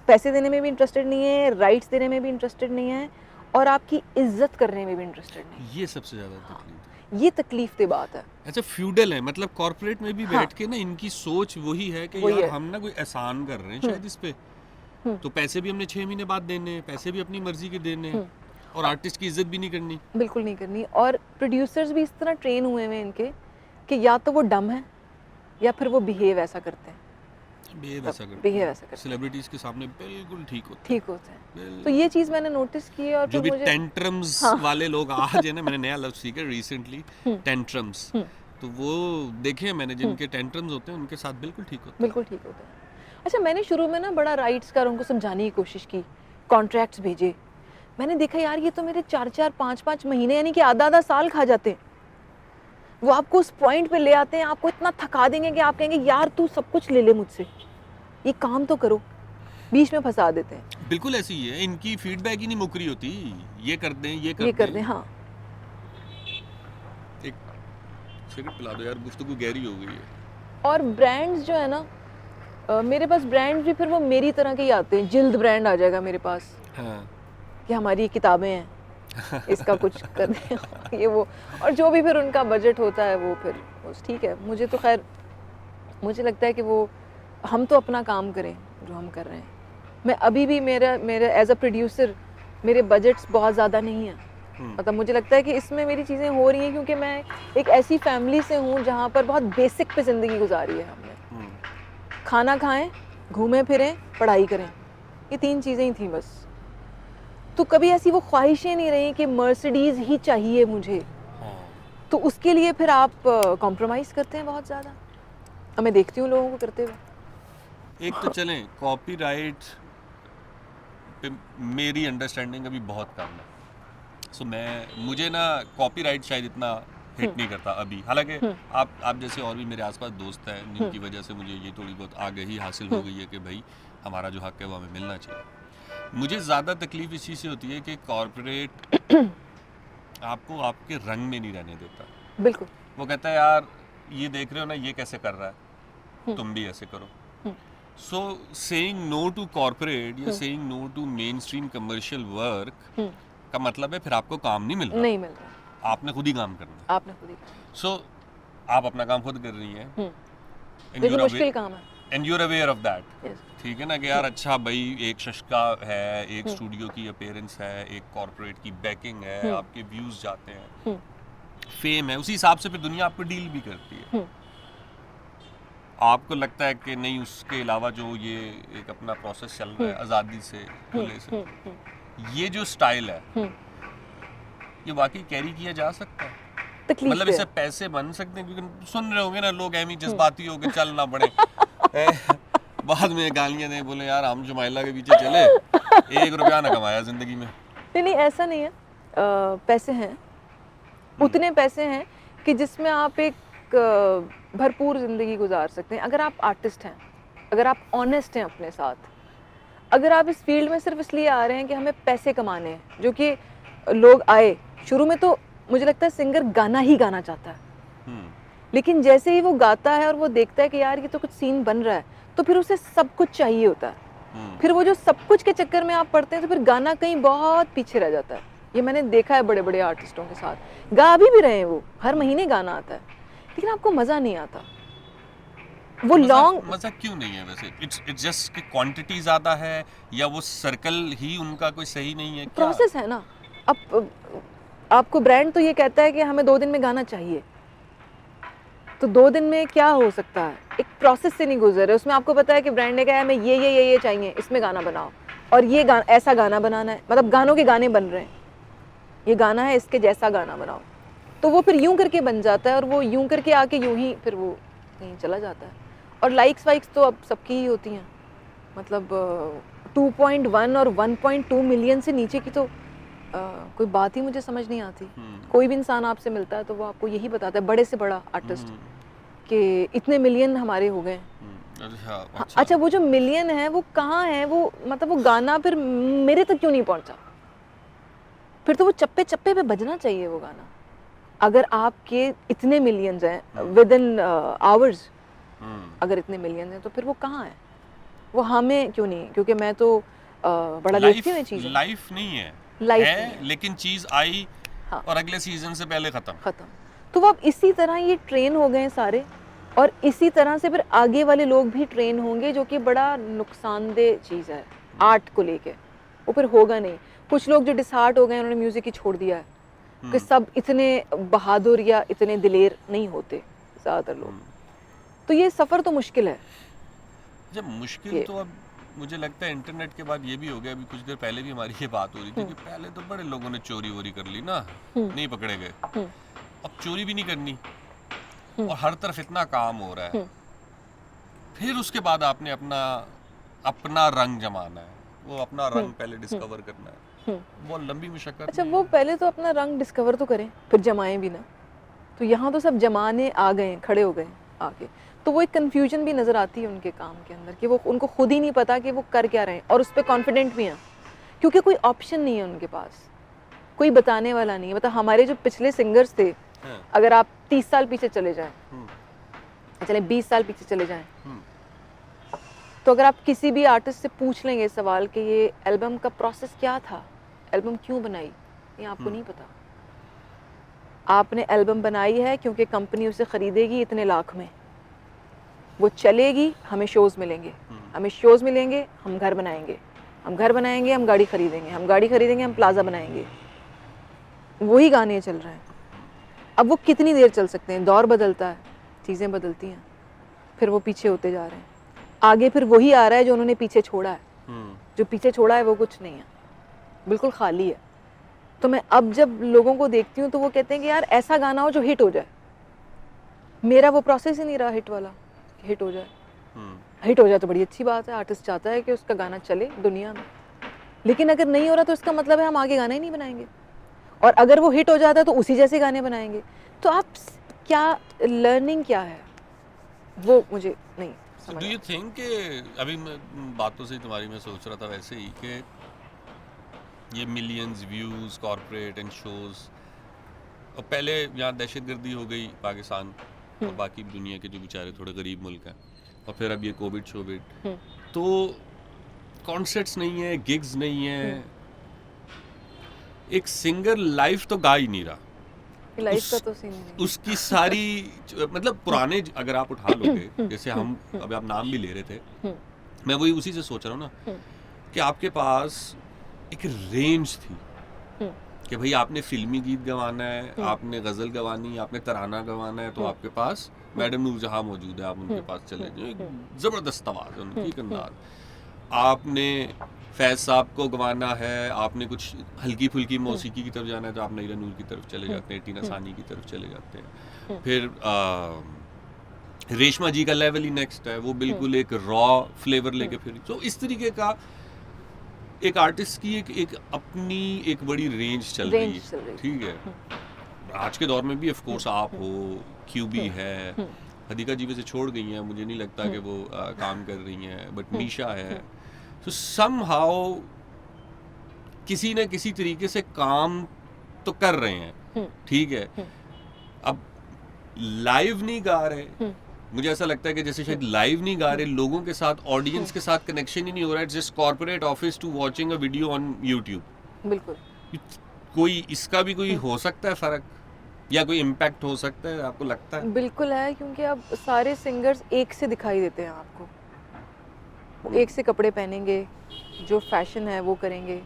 पैसे देने में भी इंटरेस्टेड नहीं है, राइट्स देने में भी इंटरेस्टेड नहीं है और आपकी इज्जत करने में भी इंटरेस्टेड नहीं है। ये सबसे ज्यादा तकलीफ है। ये तकलीफ की बात है। अच्छा फ्यूडल है, मतलब कॉर्पोरेट में भी हाँ बैठ के ना इनकी सोच वही है कि वही यार है। हम ना कोई एहसान कर रहे हैं शायद इस पे, तो पैसे भी हमने 6 महीने बाद देने हैं, पैसे भी अपनी मर्जी के देने हैं और आर्टिस्ट की इज्जत भी नहीं करनी। बिल्कुल नहीं करनी। और प्रोड्यूसर्स भी इस तरह ट्रेन हुए हैं इनके कि या तो वो डम है या फिर वो बिहेव ऐसा करते हैं, बिहेव ऐसा करते बिहेव हैं ऐसा करते हैं, सेलिब्रिटीज के सामने बिल्कुल ठीक होते हैं। ठीक होते हैं। तो बिल्कुल। ये चीज़ मैंने नोटिस की है और जो फिर भी मुझे टेंट्रम्स हाँ वाले लोग आज है ना, मैंने नया लफ्ज सीखा रिसेंटली, टेंट्रम्स, तो वो देखे हैं मैंने, जिनके टेंट्रम्स होते हैं उनके साथ बिल्कुल ठीक होते हैं। बिल्कुल ठीक होते हैं। अच्छा मैंने शुरू में ना बड़ा राइट्स का उनको समझाने की कोशिश की, कॉन्ट्रैक्ट्स भेजे, मैंने देखा यार ये तो मेरे 4-4 5-5 महीने यानी कि आधा साल खा जाते हैं। वो आपको उस पॉइंट पे ले आते हैं, आपको इतना थका देंगे कि आप कहेंगे यार तू सब कुछ ले ले मुझसे, ये काम तो करो, बीच में फंसा देते हैं। बिल्कुल ऐसी ही है, इनकी फीडबैक ही नहीं मुकरी होती, ये कर दें ये ये कर दें। हाँ एक सिगरेट पिला दो यार, गुफ्तगू गहरी हो गई है। और ब्रांड्स जो है ना मेरे पास ब्रांड्स भी फिर वो मेरी तरह के ही आते हैं। जिल्द ब्रांड आ जाएगा मेरे पास हाँ कि हमारी ये किताबें हैं, इसका कुछ कर दें ये वो, और जो भी फिर उनका बजट होता है वो फिर बस ठीक है। मुझे तो खैर मुझे लगता है कि वो हम तो अपना काम करें जो हम कर रहे हैं। मैं अभी भी मेरे एज अ प्रोड्यूसर मेरे बजट्स बहुत ज़्यादा नहीं हैं, मतलब मुझे लगता है कि इसमें मेरी चीज़ें हो रही हैं क्योंकि मैं एक ऐसी फैमिली से हूँ जहाँ पर बहुत बेसिक पे ज़िंदगी गुजारी है हमने। खाना खाएं, घूमें फिरें, पढ़ाई करें, ये 3 चीज़ें ही थी बस। तो कभी ऐसी वो ख्वाहिशें नहीं रही कि मर्सिडीज़ ही चाहिए मुझे, तो उसके लिए फिर आप कॉम्प्रोमाइज़ करते हैं बहुत ज़्यादा। अब मैं देखती हूँ लोगों को करते हुए। एक तो चलें कॉपीराइट पे मेरी अंडरस्टैंडिंग अभी बहुत कम है, सो मुझे ना कॉपीराइट शायद इतना हिट नहीं करता अभी। हालांकि आप जैसे और भी मेरे आसपास दोस्त हैं जिनकी वजह से मुझे ये थोड़ी बहुत आगाही हासिल हो गई है कि भाई हमारा जो हक है वो हमें मिलना चाहिए। मुझे ज़्यादा तकलीफ इस चीज़ से होती है कि कॉर्पोरेट आपको आपके रंग में नहीं रहने देता। बिल्कुल। वो कहता है यार ये देख रहे हो ना, ये कैसे कर रहा है, तुम भी ऐसे करो। So saying no to corporate या saying no to mainstream commercial work का मतलब है फिर आपको काम नहीं मिल रहा, नहीं मिल रहा, आपने खुद ही काम करना है। आपने खुद ही करना। सो आप अपना काम खुद कर रही हैं, लेकिन मुश्किल काम है, and you are aware of that. yes. ठीक है ना कि यार अच्छा भाई एक शशका है, एक स्टूडियो की अपीयरेंस है, एक कॉर्पोरेट की बैकिंग है, आपके व्यूज जाते हैं, फेम है, उसी हिसाब से फिर दुनिया आपको डील भी करती है। आपको लगता है कि नहीं उसके अलावा जो ये एक अपना प्रोसेस चल रहा है आज़ादी से, खुले से, ये जो स्टाइल है ये वाकई कैरी किया जा सकता है? मतलब इससे पैसे बन सकते हैं? क्योंकि सुन रहे होंगे ना लोग एमी जज्बाती होके चल ना पड़े बाद में गालियां दें, बोले यार हम जुमाइला के पीछे चले, 1 रुपया ना कमाया जिंदगी में। नहीं ऐसा नहीं है, पैसे हैं, उतने पैसे हैं कि जिसमें आप एक भरपूर ज़िंदगी गुजार सकते हैं अगर आप आर्टिस्ट हैं, अगर आप ऑनेस्ट हैं अपने साथ, अगर आप इस फील्ड में सिर्फ इसलिए आ रहे हैं कि हमें पैसे कमाने हैं, जो कि लोग आए शुरू में तो मुझे लगता है सिंगर गाना ही गाना चाहता है, लेकिन जैसे ही वो गाता है और वो देखता है कि यार ये तो कुछ सीन बन रहा है, तो फिर उसे सब कुछ चाहिए होता है। फिर वो जो सब कुछ के चक्कर में आप पड़ते हैं तो फिर गाना कहीं बहुत पीछे रह जाता है। ये मैंने देखा है बड़े बड़े आर्टिस्टों के साथ, गा भी रहे हैं, वो हर महीने गाना आता है, लेकिन आपको मज़ा नहीं आता। वो लॉन्ग मज़ा क्यों नहीं है वैसे? इट्स जस्ट कि क्वांटिटी ज़्यादा है या वो सर्कल ही उनका कोई सही नहीं है? प्रोसेस है ना। अब आपको ब्रांड तो ये कहता है कि हमें 2 दिन में गाना चाहिए, तो 2 दिन में क्या हो सकता है? एक प्रोसेस से नहीं गुजर रहे। उसमें आपको पता है कि ब्रांड ने कहा है हमें ये चाहिए, इसमें गाना बनाओ, और ये ऐसा गाना बनाना है, मतलब गानों के गाने बन रहे हैं, ये गाना है इसके जैसा गाना बनाओ, तो वो फिर यूं करके बन जाता है, और वो यूं करके आके यूं ही फिर वो कहीं चला जाता है। और लाइक्स वाइक्स तो अब सबकी ही होती हैं, मतलब 2.1 और 1.2 मिलियन से नीचे की तो कोई बात ही मुझे समझ नहीं आती। कोई भी इंसान आपसे मिलता है तो वो आपको यही बताता है, बड़े से बड़ा आर्टिस्ट, कि इतने मिलियन हमारे हो गए। अच्छा, वो जो मिलियन है वो कहाँ है, वो मतलब वो गाना फिर मेरे तक क्यों नहीं पहुंचा? फिर तो वो चप्पे चप्पे पे बजना चाहिए वो गाना। अगर आपके इतने मिलियंस हैं विद इन आवर्स, अगर इतने मिलियंस हैं तो फिर वो कहाँ है? वो हमें क्यों नहीं? क्योंकि मैं तो बड़ा देखती हूँ ये चीज़ें। लाइफ नहीं है, लाइफ है, नहीं है। लेकिन चीज़ आई हाँ। और अगले सीजन से पहले खत्म। तो वो अब इसी तरह ये ट्रेन हो गए सारे, और इसी तरह से फिर आगे वाले लोग भी ट्रेन होंगे, जो कि बड़ा नुकसानदेह चीज़ है आर्ट को लेके। वो फिर होगा नहीं। कुछ लोग जो डिसहार्ट हो गए, उन्होंने म्यूज़िक ही छोड़ दिया है, कि सब इतने बहादुर या इतने दिलेर नहीं होते ज़्यादातर लोग। तो ये सफ़र तो मुश्किल है। जब मुश्किल तो अब मुझे लगता है इंटरनेट के बाद ये भी हो गया। अभी कुछ देर पहले भी हमारी ये बात हो रही थी कि पहले तो बड़े लोगों ने चोरी वोरी कर ली ना, नहीं पकड़े गए। अब चोरी भी नहीं करनी, और हर तरफ इतना काम हो रहा है। फिर उसके बाद आपने अपना रंग जमाना है, वो अपना रंग पहले डिस्कवर करना है, बहुत लंबी मुशक्कत। अच्छा, वो पहले तो अपना रंग डिस्कवर तो करें, फिर जमाएं भी ना। तो यहाँ तो सब जमाने आ गए, खड़े हो गए आगे, तो वो एक कन्फ्यूजन भी नज़र आती है उनके काम के अंदर, कि वो उनको खुद ही नहीं पता कि वो कर क्या रहे हैं, और उस पर कॉन्फिडेंट भी हैं, क्योंकि कोई ऑप्शन नहीं है उनके पास, कोई बताने वाला नहीं है। मतलब हमारे जो पिछले सिंगर्स थे, अगर आप 30 साल पीछे चले जाएं, चले 20 साल पीछे चले जाएं, तो अगर आप किसी भी आर्टिस्ट से पूछ लेंगे सवाल कि ये एल्बम का प्रोसेस क्या था, एल्बम क्यों बनाई, ये आपको नहीं पता। आपने एल्बम बनाई है क्योंकि कंपनी उसे ख़रीदेगी इतने लाख में, वो चलेगी, हमें शोज़ मिलेंगे, हमें शोज़ मिलेंगे, हम घर बनाएंगे, हम घर बनाएंगे, हम गाड़ी खरीदेंगे, हम गाड़ी खरीदेंगे, हम प्लाजा बनाएंगे। वही गाने चल रहे हैं। अब वो कितनी देर चल सकते हैं? दौर बदलता है, चीज़ें बदलती हैं, फिर वो पीछे होते जा रहे हैं। आगे फिर वही आ रहा है जो उन्होंने पीछे छोड़ा है। जो पीछे छोड़ा है वो कुछ नहीं है, बिल्कुल खाली है। तो मैं अब जब लोगों को देखती हूँ तो वो कहते हैं कि यार ऐसा गाना हो जो हिट हो जाए। मेरा वो प्रोसेस ही नहीं रहा हिट वाला, हिट हो जाए। हिट हो जाए तो बड़ी अच्छी बात है, आर्टिस्ट चाहता है कि उसका गाना चले दुनिया में, लेकिन अगर नहीं हो रहा तो इसका मतलब है हम आगे गाना ही नहीं बनाएंगे, और अगर वो हिट हो जाता है तो उसी जैसे गाने बनाएंगे। तो आप क्या लर्निंग क्या है वो मुझे नहीं समझ। डू यू थिंक कि अभी बातों से तुम्हारी मैं सोच रहा था वैसे ही कि ये millions views corporate and shows, और पहले यहाँ दहशतगर्दी हो गई पाकिस्तान और बाकी दुनिया के जो बेचारे थोड़े गरीब मुल्क हैं, और फिर अब ये कोविड शोविड, तो कॉन्सर्ट्स नहीं है, गिग्स नहीं है, एक सिंगर लाइव तो गा ही नहीं रहा। लाइफ का तो सीन नहीं। उसकी सारी मतलब पुराने अगर आप उठा लोगे, जैसे हम अभी आप नाम भी ले रहे थे, मैं वही उसी से सोच रहा हूँ ना कि आपके पास एक रेंज थी कि भाई आपने फिल्मी गीत गवाना है, आपने गज़ल गवानी, आपने तराना गवाना है, तो आपके पास मैडम नूरजहां मौजूद है, आप उनके पास चले जाओ, एक ज़बरदस्त आवाज़ है उनकी, एक अंदाज। आपने फैज़ साहब को गवाना है, आपने कुछ हल्की फुल्की मौसीकी की तरफ जाना है तो आप नईरा नूर की तरफ चले जाते हैं, टीना सानी की तरफ चले जाते हैं। फिर रेशमा जी का लेवल ही नेक्स्ट है, वो बिल्कुल एक रॉ फ्लेवर लेके फिर, तो इस तरीके का एक आर्टिस्ट की एक अपनी एक बड़ी रेंज चल रही है, ठीक है। आज के दौर में भी ऑफ कोर्स आप हो, क्यूबी है, हदीका जी वैसे छोड़ गई हैं, मुझे नहीं लगता कि वो काम कर रही हैं, बट मीशा है, तो समहाउ किसी न किसी तरीके से काम तो कर रहे हैं, ठीक है। अब लाइव नहीं गा रहे, मुझे ऐसा लगता है कि जैसे शायद लाइव नहीं गा रहे, लोगों के साथ, ऑडियंस के साथ कनेक्शन ही नहीं हो रहा है, just corporate office to watching a video on YouTube. बिल्कुल। कोई इसका भी कोई हो सकता है फर्क, या कोई इम्पैक्ट हो सकता है, आपको लगता है? बिल्कुल है, क्योंकि अब सारे सिंगर्स एक से दिखाई देते हैं आपको, वो एक से कपड़े पहनेंगे, जो फैशन है वो करेंगे।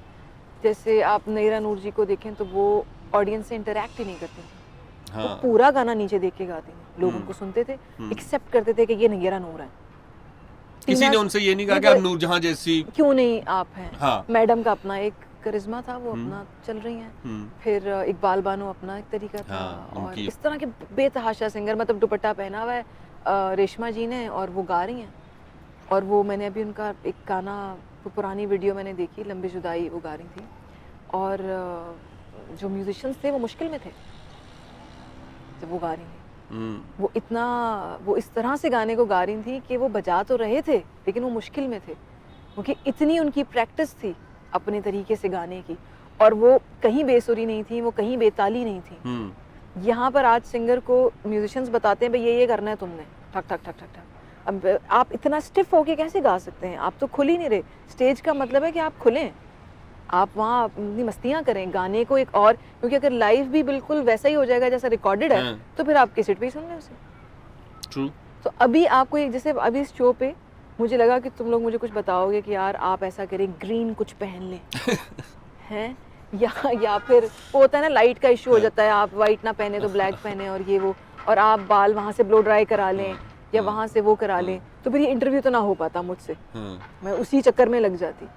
जैसे आप नईरा नूर जी को देखें तो वो ऑडियंस से इंटरेक्ट ही नहीं करती थी, वो पूरा गाना नीचे देख के गाती थी, लोग उनको सुनते थे, एक्सेप्ट करते थे कि ये नैरा नूर है। किसी ने उनसे ये नहीं कहा कि आप नूरजहां जैसी क्यों नहीं आप हैं। हाँ। मैडम का अपना एक करिश्मा था, वो अपना चल रही हैं। फिर इकबाल बानो अपना एक तरीका था। और इस तरह के बेतहाशा सिंगर, मतलब दुपट्टा पहना हुआ है रेशमा जी ने और वो गा रही हैं। और वो मैंने अभी उनका एक गाना, पुरानी वीडियो मैंने देखी, लंबी जुदाई, वो गा रही थी। और जो म्यूजिशियंस थे वो मुश्किल में थे जब वो गा रही थी। वो इस तरह से गाने को गा रही थी कि वो बजा तो रहे थे लेकिन वो मुश्किल में थे, क्योंकि इतनी उनकी प्रैक्टिस थी अपने तरीके से गाने की। और वो कहीं बेसुरी नहीं थी, वो कहीं बेताली नहीं थी। यहाँ पर आज सिंगर को म्यूजिशियंस बताते हैं भाई ये करना है तुमने, ठक ठक ठक ठक ठक। अब आप इतना स्टिफ होके कैसे गा सकते हैं? आप तो खुल ही नहीं रहे। स्टेज का मतलब है कि आप खुलें, आप वहाँ अपनी मस्तियाँ करें, गाने को एक और, क्योंकि अगर लाइव भी बिल्कुल वैसा ही हो जाएगा जैसा रिकॉर्डेड है तो फिर आप कैसेट पे ही सुन लें उसे। ट्रू। तो अभी आपको एक, जैसे अभी इस शो पे मुझे लगा कि तुम लोग मुझे कुछ बताओगे कि यार आप ऐसा करें, ग्रीन कुछ पहन लें हैं, या फिर वो होता है ना लाइट का इशू हो जाता है, आप वाइट ना पहने तो ब्लैक पहने और ये वो, और आप बाल वहाँ से ब्लो ड्राई करा लें या वहाँ से वो करा लें, तो फिर ये इंटरव्यू तो ना हो पाता मुझसे, मैं उसी चक्कर में लग जाती।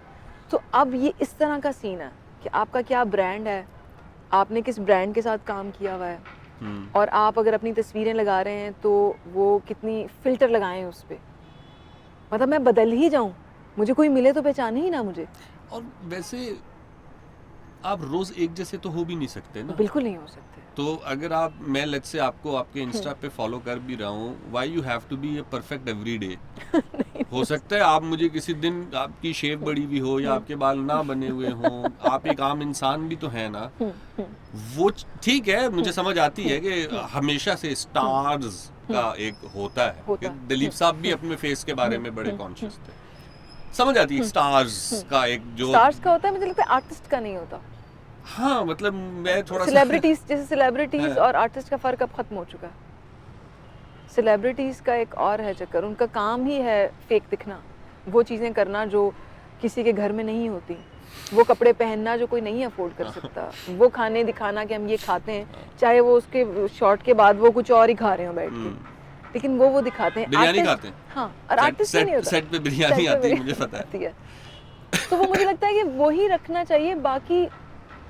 तो अब ये इस तरह का सीन है कि आपका क्या ब्रांड है, आपने किस ब्रांड के साथ काम किया हुआ है, और आप अगर अपनी तस्वीरें लगा रहे हैं तो वो कितनी फिल्टर लगाएं उस पर, मतलब मैं बदल ही जाऊं, मुझे कोई मिले तो पहचाने ही ना मुझे। और वैसे आप रोज एक जैसे तो हो भी नहीं सकते ना, बिल्कुल नहीं हो सकते। तो अगर आप, मैं लेट्स से आपको आपके इंस्टा पे फॉलो कर भी रहा हूँ, why you have to be a perfect every day? हो सकता है आप मुझे किसी दिन आपकी शेव बड़ी भी हो या आपके बाल ना बने हुए हों, आप एक आम इंसान भी तो है ना, वो ठीक है, मुझे समझ आती है कि हमेशा से स्टार्स का एक होता है, दिलीप साहब भी अपने फेस के बारे में बड़े कॉन्शियस थे, समझ आती है स्टार्स का एक जो स्टार्स का होता है, मुझे लगता है आर्टिस्ट का नहीं होता। हाँ, मतलब मैं थोड़ा सेलिब्रिटीज, जैसे सेलिब्रिटीज और आर्टिस्ट का फर्क अब खत्म हो चुका है। सेलिब्रिटीज का एक और है चक्कर, उनका काम ही है फेक दिखना, वो चीज़ें करना जो किसी के घर में नहीं होती, वो कपड़े पहनना जो कोई नहीं अफोर्ड कर सकता, वो खाने दिखाना कि हम ये खाते हैं, चाहे वो उसके शॉट के बाद वो कुछ और ही खा रहे हो बैठ के, लेकिन वो दिखाते हैं। बिरयानी खाते हैं। हाँ, और आर्टिस्ट नहीं होता। सेट पे बिरयानी आती है, मुझे पता है। तो वो मुझे लगता है कि वो ही रखना चाहिए। बाकी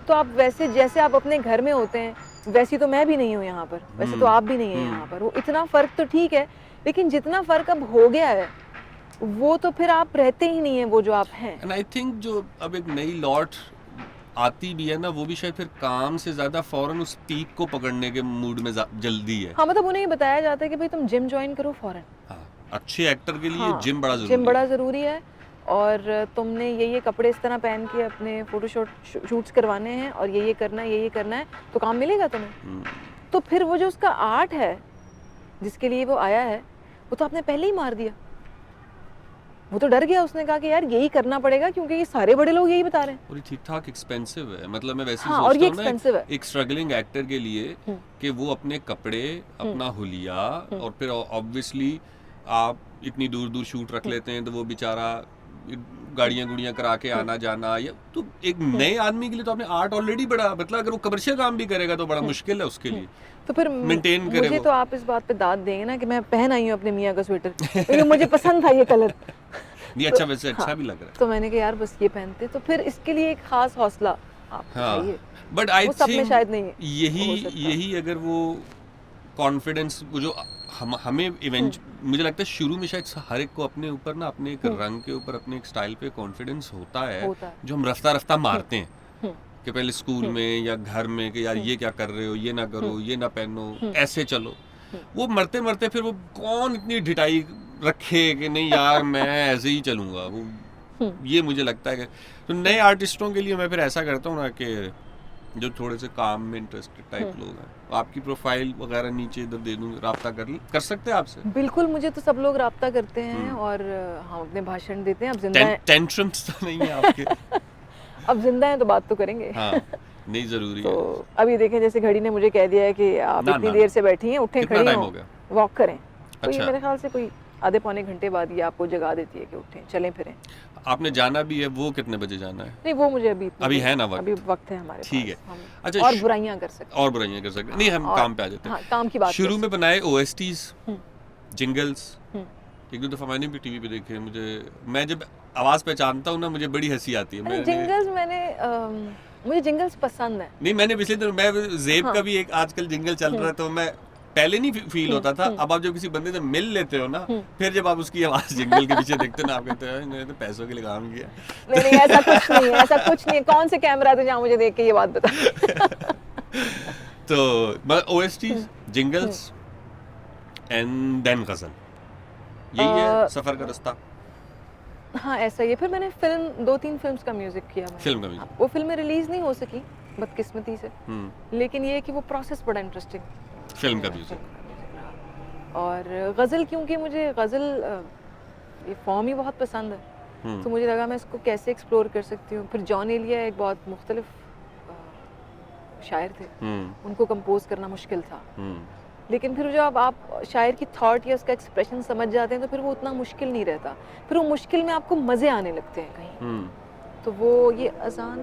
तो आप वैसे जैसे आप अपने घर में होते हैं वैसी तो मैं भी नहीं हूँ यहाँ पर, वैसे तो आप भी नहीं है यहाँ पर। वो इतना फर्क तो ठीक है, लेकिन जितना फर्क अब हो गया है वो तो फिर आप रहते ही नहीं है वो जो आप हैं। एंड आई थिंक जो अब एक नई लॉट आती भी है ना, वो भी शायद फिर काम से ज्यादा फौरन उस पीक को पकड़ने के मूड में जल्दी है। हाँ, मतलब उन्हें ये बताया जाता है कि भाई तुम जिम ज्वाइन करो फौरन। हाँ, अच्छे एक्टर के लिए जिम बड़ा जरूरी है, और तुमने ये कपड़े इस तरह पहन के अपने फोटो शूट्स करवाने हैं और ये करना है, ये करना है, तो काम मिलेगा तुम्हें। तो फिर वो जो उसका आर्ट है जिसके लिए वो आया है, वो तो आपने पहले ही मार दिया। वो तो डर गया, उसने कहा कि यार यही करना पड़ेगा क्योंकि ये सारे बड़े लोग यही बता रहे हैं। और ये ठीक ठाक एक्सपेंसिव है, मतलब मैं वैसे ही हाँ, सोचता हूँ ना एक स्ट्रगलिंग एक्टर के लिए कि वो अपने कपड़े, अपना हुलिया, और फिर ऑब्वियसली आप इतनी दूर दूर शूट रख लेते हैं तो वो बेचारा गाड़ियाँ करा के आना जाना, या तो एक नए आदमी के लिए तो आपने आर्ट ऑलरेडी बड़ा, मतलब अगर वो कमर्शियल काम भी करेगा तो बड़ा मुश्किल है उसके लिए, तो फिर मेंटेन करे। मुझे तो आप इस बात पे दाद देंगे ना कि मैं पहन आई हूँ अपने मियाँ का स्वेटर क्योंकि मुझे पसंद था ये कलर। नहीं, अच्छा, वैसे अच्छा भी लग रहा है, तो मैंने कहा यार बस ये पहनते, तो फिर इसके लिए एक खास हौसला आपको चाहिए। बट आई थिंक शायद नहीं यही अगर वो कॉन्फिडेंस, वो जो हमें मुझे लगता है शुरू में शायद हर एक को अपने ऊपर ना, अपने एक रंग के ऊपर, अपने एक स्टाइल पे कॉन्फिडेंस होता है जो हम रफ्ता मारते हैं कि पहले स्कूल में या घर में कि यार ये क्या कर रहे हो, ये ना करो, ये ना पहनो, ऐसे चलो। वो मरते मरते फिर वो कौन इतनी ढिठाई रखे कि नहीं यार मैं ऐसे ही चलूंगा, वो ये मुझे लगता है कि तो नए आर्टिस्टों के लिए मैं फिर ऐसा करता हूँ ना कि जो थोड़े से काम में इंटरेस्टेड टाइप लोग हैं, आपकी प्रोफाइल वगैरह नीचे इधर दे दूंगी, राब्ता कर सकते हैं आपसे। बिल्कुल, मुझे तो सब लोग राब्ता करते हैं और हम अपने भाषण देते हैं। अब जिंदा हैं, टेंशन्स तो नहीं है आपके? अब जिंदा हैं तो बात तो करेंगे। हाँ, नहीं जरूरी तो है। अभी देखें, जैसे घड़ी ने मुझे कह दिया है कि आप इतनी देर से बैठी हैं, उठें, खड़ी हो, वॉक करें। तो ये मेरे ख्याल से कोई आधे पौने घंटे बाद ये आपको जगा देती है कि उठें, चलें फिरें। आपने जाना भी है, वो कितने बजे जाना है? नहीं, वो मुझे अभी है ना वक्त? अभी वक्त है हमारे ठीक है। पास, हम अच्छा, और बुराइयां कर सकते हैं। और बुराइयां कर सकते हैं। नहीं, हम और काम पे आ जाते हैं। हाँ, काम की बात शुरू कर में बनाए OSTs, हम्म, जिंगल्स, हम्म। एक दो दफ़ा मैंने भी टीवी पे देखे। मैं जब आवाज़ पहचानता हूँ ना, मुझे बड़ी हंसी आती है। अरे जिंगल्स मुझे जिंगल्स पसंद है। नहीं, मैंने पिछले दिन जेब हाँ। का भी एक आजकल जिंगल चल रहा है, तो मैं पहले नहीं फील होता था। अब आप जब किसी बंदे से मिल लेते हो ना, फिर जब आप उसकी आवाज़ जिंगल के पीछे देखते हो ना, आप कहते हो मैंने तो पैसों के लिए काम किया। नहीं नहीं, ऐसा कुछ नहीं है, ऐसा कुछ नहीं है। कौन से कैमरा थे जहाँ मुझे देख के ये बात बता? तो OSTs, जिंगल्स एंड देन गजल, यही है सफर का रास्ता। हाँ, ऐसा ही है। फिर मैंने फिल्म 2-3 फिल्म्स का म्यूजिक किया मैंने। फिल्म का म्यूजिक, वो फिल्में रिलीज नहीं हो सकी बदकिस्मती से, लेकिन ये है कि वो प्रोसेस बड़ा इंटरेस्टिंग फिल्म का म्यूजिक। और गज़ल, क्योंकि मुझे गज़ल ये फॉर्म ही बहुत पसंद है, तो मुझे लगा मैं इसको कैसे एक्सप्लोर कर सकती हूँ। फिर जॉन एलिया एक बहुत मुख्तलिफ शायर थे, उनको कंपोज करना मुश्किल था, लेकिन फिर जब आप शायर की थॉट या उसका एक्सप्रेशन समझ जाते हैं तो फिर वो उतना मुश्किल नहीं रहता। फिर वो मुश्किल में आपको मज़े आने लगते हैं कहीं। तो वो ये अजान,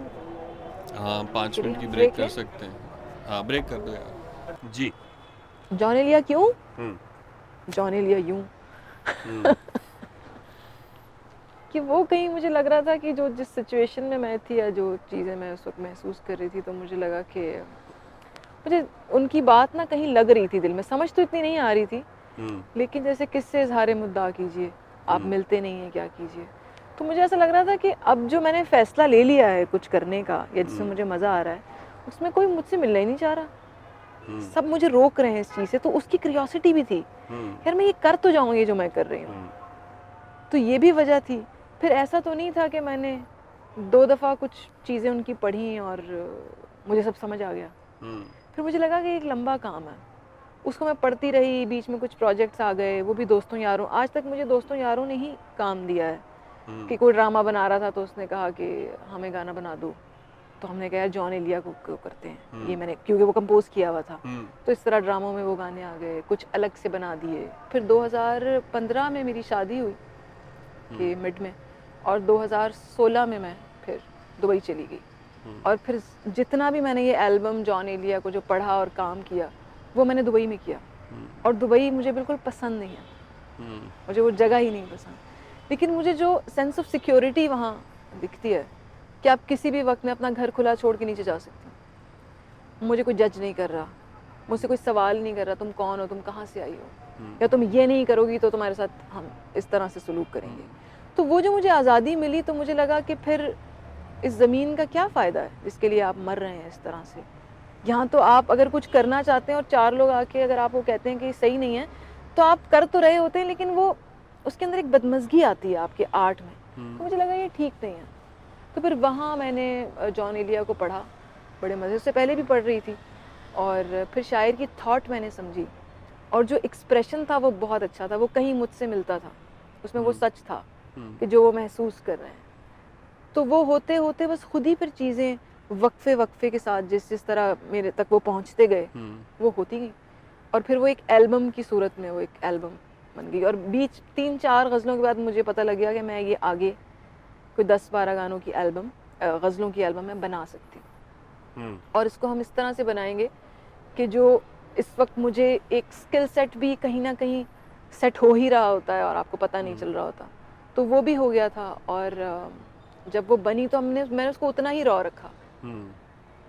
हाँ, 5 मिनट की ब्रेक कर सकते हैं। हाँ, ब्रेक कर दो यार जी। जॉन एलिया क्यों, जॉन एलिया यूं कि वो कहीं मुझे लग रहा था कि जो जिस सिचुएशन में मैं थी या जो चीज़ें मैं उस वक्त महसूस कर रही थी, तो मुझे लगा कि मुझे उनकी बात ना कहीं लग रही थी दिल में। समझ तो इतनी नहीं आ रही थी, लेकिन जैसे किससे इजहार मुद्दा कीजिए, आप मिलते नहीं हैं क्या कीजिए। तो मुझे ऐसा लग रहा था कि अब जो मैंने फैसला ले लिया है कुछ करने का या जिसमें मुझे मज़ा आ रहा है, उसमें कोई मुझसे मिलना ही नहीं चाह रहा। सब मुझे रोक रहे हैं इस चीज़ से। तो उसकी क्यूरियोसिटी भी थी, यार मैं ये कर तो जाऊँगी जो मैं कर रही हूँ। तो ये भी वजह थी। फिर ऐसा तो नहीं था कि मैंने 2 दफ़ा कुछ चीज़ें उनकी पढ़ी और मुझे सब समझ आ गया। फिर मुझे लगा कि एक लंबा काम है, उसको मैं पढ़ती रही, बीच में कुछ प्रोजेक्ट्स आ गए, वो भी दोस्तों यारों। आज तक मुझे दोस्तों यारों ने ही काम दिया है कि कोई ड्रामा बना रहा था तो उसने कहा कि हमें गाना बना दो, तो हमने कहा यार जॉन एलिया को करते हैं। ये मैंने, क्योंकि वो कंपोज किया हुआ था, तो इस तरह ड्रामों में वो गाने आ गए, कुछ अलग से बना दिए। फिर 2015 में मेरी शादी हुई कि मिड में, और 2016 में मैं फिर दुबई चली गई। और फिर जितना भी मैंने ये एल्बम जॉन एलिया को जो पढ़ा और काम किया, वो मैंने दुबई में किया। और दुबई मुझे बिल्कुल पसंद नहीं है, मुझे वो जगह ही नहीं पसंद। लेकिन मुझे जो सेंस ऑफ सिक्योरिटी वहाँ दिखती है कि आप किसी भी वक्त में अपना घर खुला छोड़ के नीचे जा सकते हो, मुझे कोई जज नहीं कर रहा, मुझसे कोई सवाल नहीं कर रहा तुम कौन हो, तुम कहाँ से आई हो, या तुम ये नहीं करोगी तो तुम्हारे साथ हम इस तरह से सलूक करेंगे। तो वो जो मुझे आज़ादी मिली, तो मुझे लगा कि फिर इस ज़मीन का क्या फ़ायदा है जिसके लिए आप मर रहे हैं इस तरह से। यहाँ तो आप अगर कुछ करना चाहते हैं और 4 लोग आके अगर आपको कहते हैं कि सही नहीं है, तो आप कर तो रहे होते हैं, लेकिन वो उसके अंदर एक बदमज़गी आती है आपके आर्ट में। तो मुझे लगा ये ठीक नहीं है। तो फिर वहाँ मैंने जॉन एलिया को पढ़ा बड़े मज़े से, पहले भी पढ़ रही थी, और फिर शायर की थॉट मैंने समझी, और जो एक्सप्रेशन था वो बहुत अच्छा था, वो कहीं मुझसे मिलता था, उसमें वो सच था कि जो वो महसूस कर रहे हैं। तो वो होते होते बस खुद ही फिर चीज़ें वक्फे के साथ जिस तरह मेरे तक वो पहुँचते गए, वो होती गई, और फिर वो एक एल्बम की सूरत में वो एक एल्बम बन गई। और बीच 3-4 गज़लों के बाद मुझे पता लग गया कि मैं ये आगे कोई 10-12 गानों की एल्बम, गज़लों की एल्बम मैं बना सकती हूँ। और इसको हम इस तरह से बनाएंगे कि जो इस वक्त मुझे एक स्किल सेट भी कहीं ना कहीं सेट हो ही रहा होता है और आपको पता नहीं चल रहा होता, तो वो भी हो गया था। और जब वो बनी तो मैंने उसको उतना ही रॉ रखा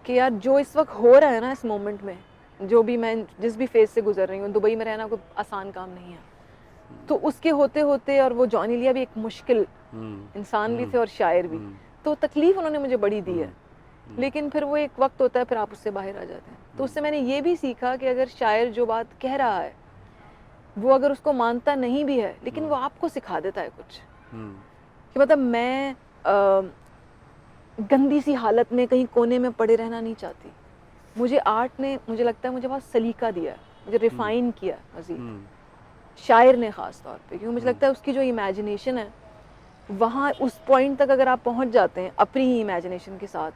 कि यार जो इस वक्त हो रहा है ना, इस मोमेंट में जो भी मैं जिस भी फेज से गुजर रही हूँ, दुबई में रहना कोई आसान काम नहीं है, तो उसके होते होते, और वो जॉन एलिया भी एक मुश्किल इंसान भी थे और शायर भी, तो तकलीफ उन्होंने मुझे बड़ी दी है, लेकिन फिर वो एक वक्त होता है फिर आप उससे बाहर आ जाते हैं। तो उससे मैंने ये भी सीखा कि अगर शायर जो बात कह रहा है वो अगर उसको मानता नहीं भी है, लेकिन वो आपको सिखा देता है कुछ, कि मतलब मैं गंदी सी हालत में कहीं कोने में पड़े रहना नहीं चाहती। मुझे आर्ट ने, मुझे लगता है मुझे बहुत सलीका दिया, मुझे रिफाइन किया मज़ीद, शायर ने ख़ास तौर पे, क्योंकि मुझे लगता है उसकी जो इमेजिनेशन है वहाँ उस पॉइंट तक अगर आप पहुँच जाते हैं अपनी ही इमेजिनेशन के साथ,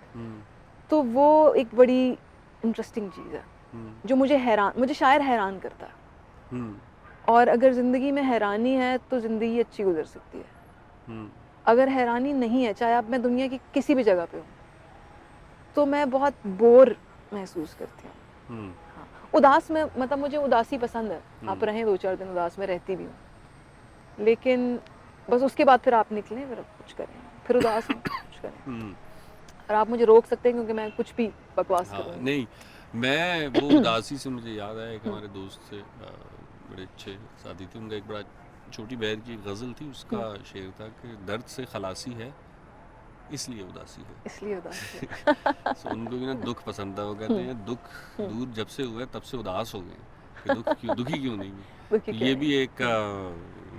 तो वो एक बड़ी इंटरेस्टिंग चीज़ है जो मुझे शायर हैरान करता है। और अगर ज़िंदगी में हैरानी है तो ज़िंदगी अच्छी गुजर सकती है। अगर हैरानी नहीं है, चाहे आप मैं दुनिया की किसी भी जगह पे हूँ, तो मैं बहुत बोर महसूस करती हूँ। हाँ, उदास में मतलब मुझे उदासी पसंद है, आप रहें 2-4 दिन उदास, में रहती भी हूँ, लेकिन बस उसके बाद फिर आप निकलें, फिर कुछ करें, फिर उदास हूँ कुछ करें, और आप मुझे रोक सकते हैं क्योंकि मैं कुछ भी बकवास करूँगी। नहीं, मैं वो उदासी से मुझे याद आया कि हमारे दोस्त से बड़े अच्छे साथी थे, उनका एक बड़ा छोटी बहर की गज़ल थी, उसका शेर था कि दर्द से खलासी है इसलिए उदासी है, इसलिए उदासी है। so, उनको भी ना दुख पसंद था, वो कहते हैं दुख दूर जब से हुआ तब से उदास हो गए कि दुखी क्यों नहीं है। तो ये भी एक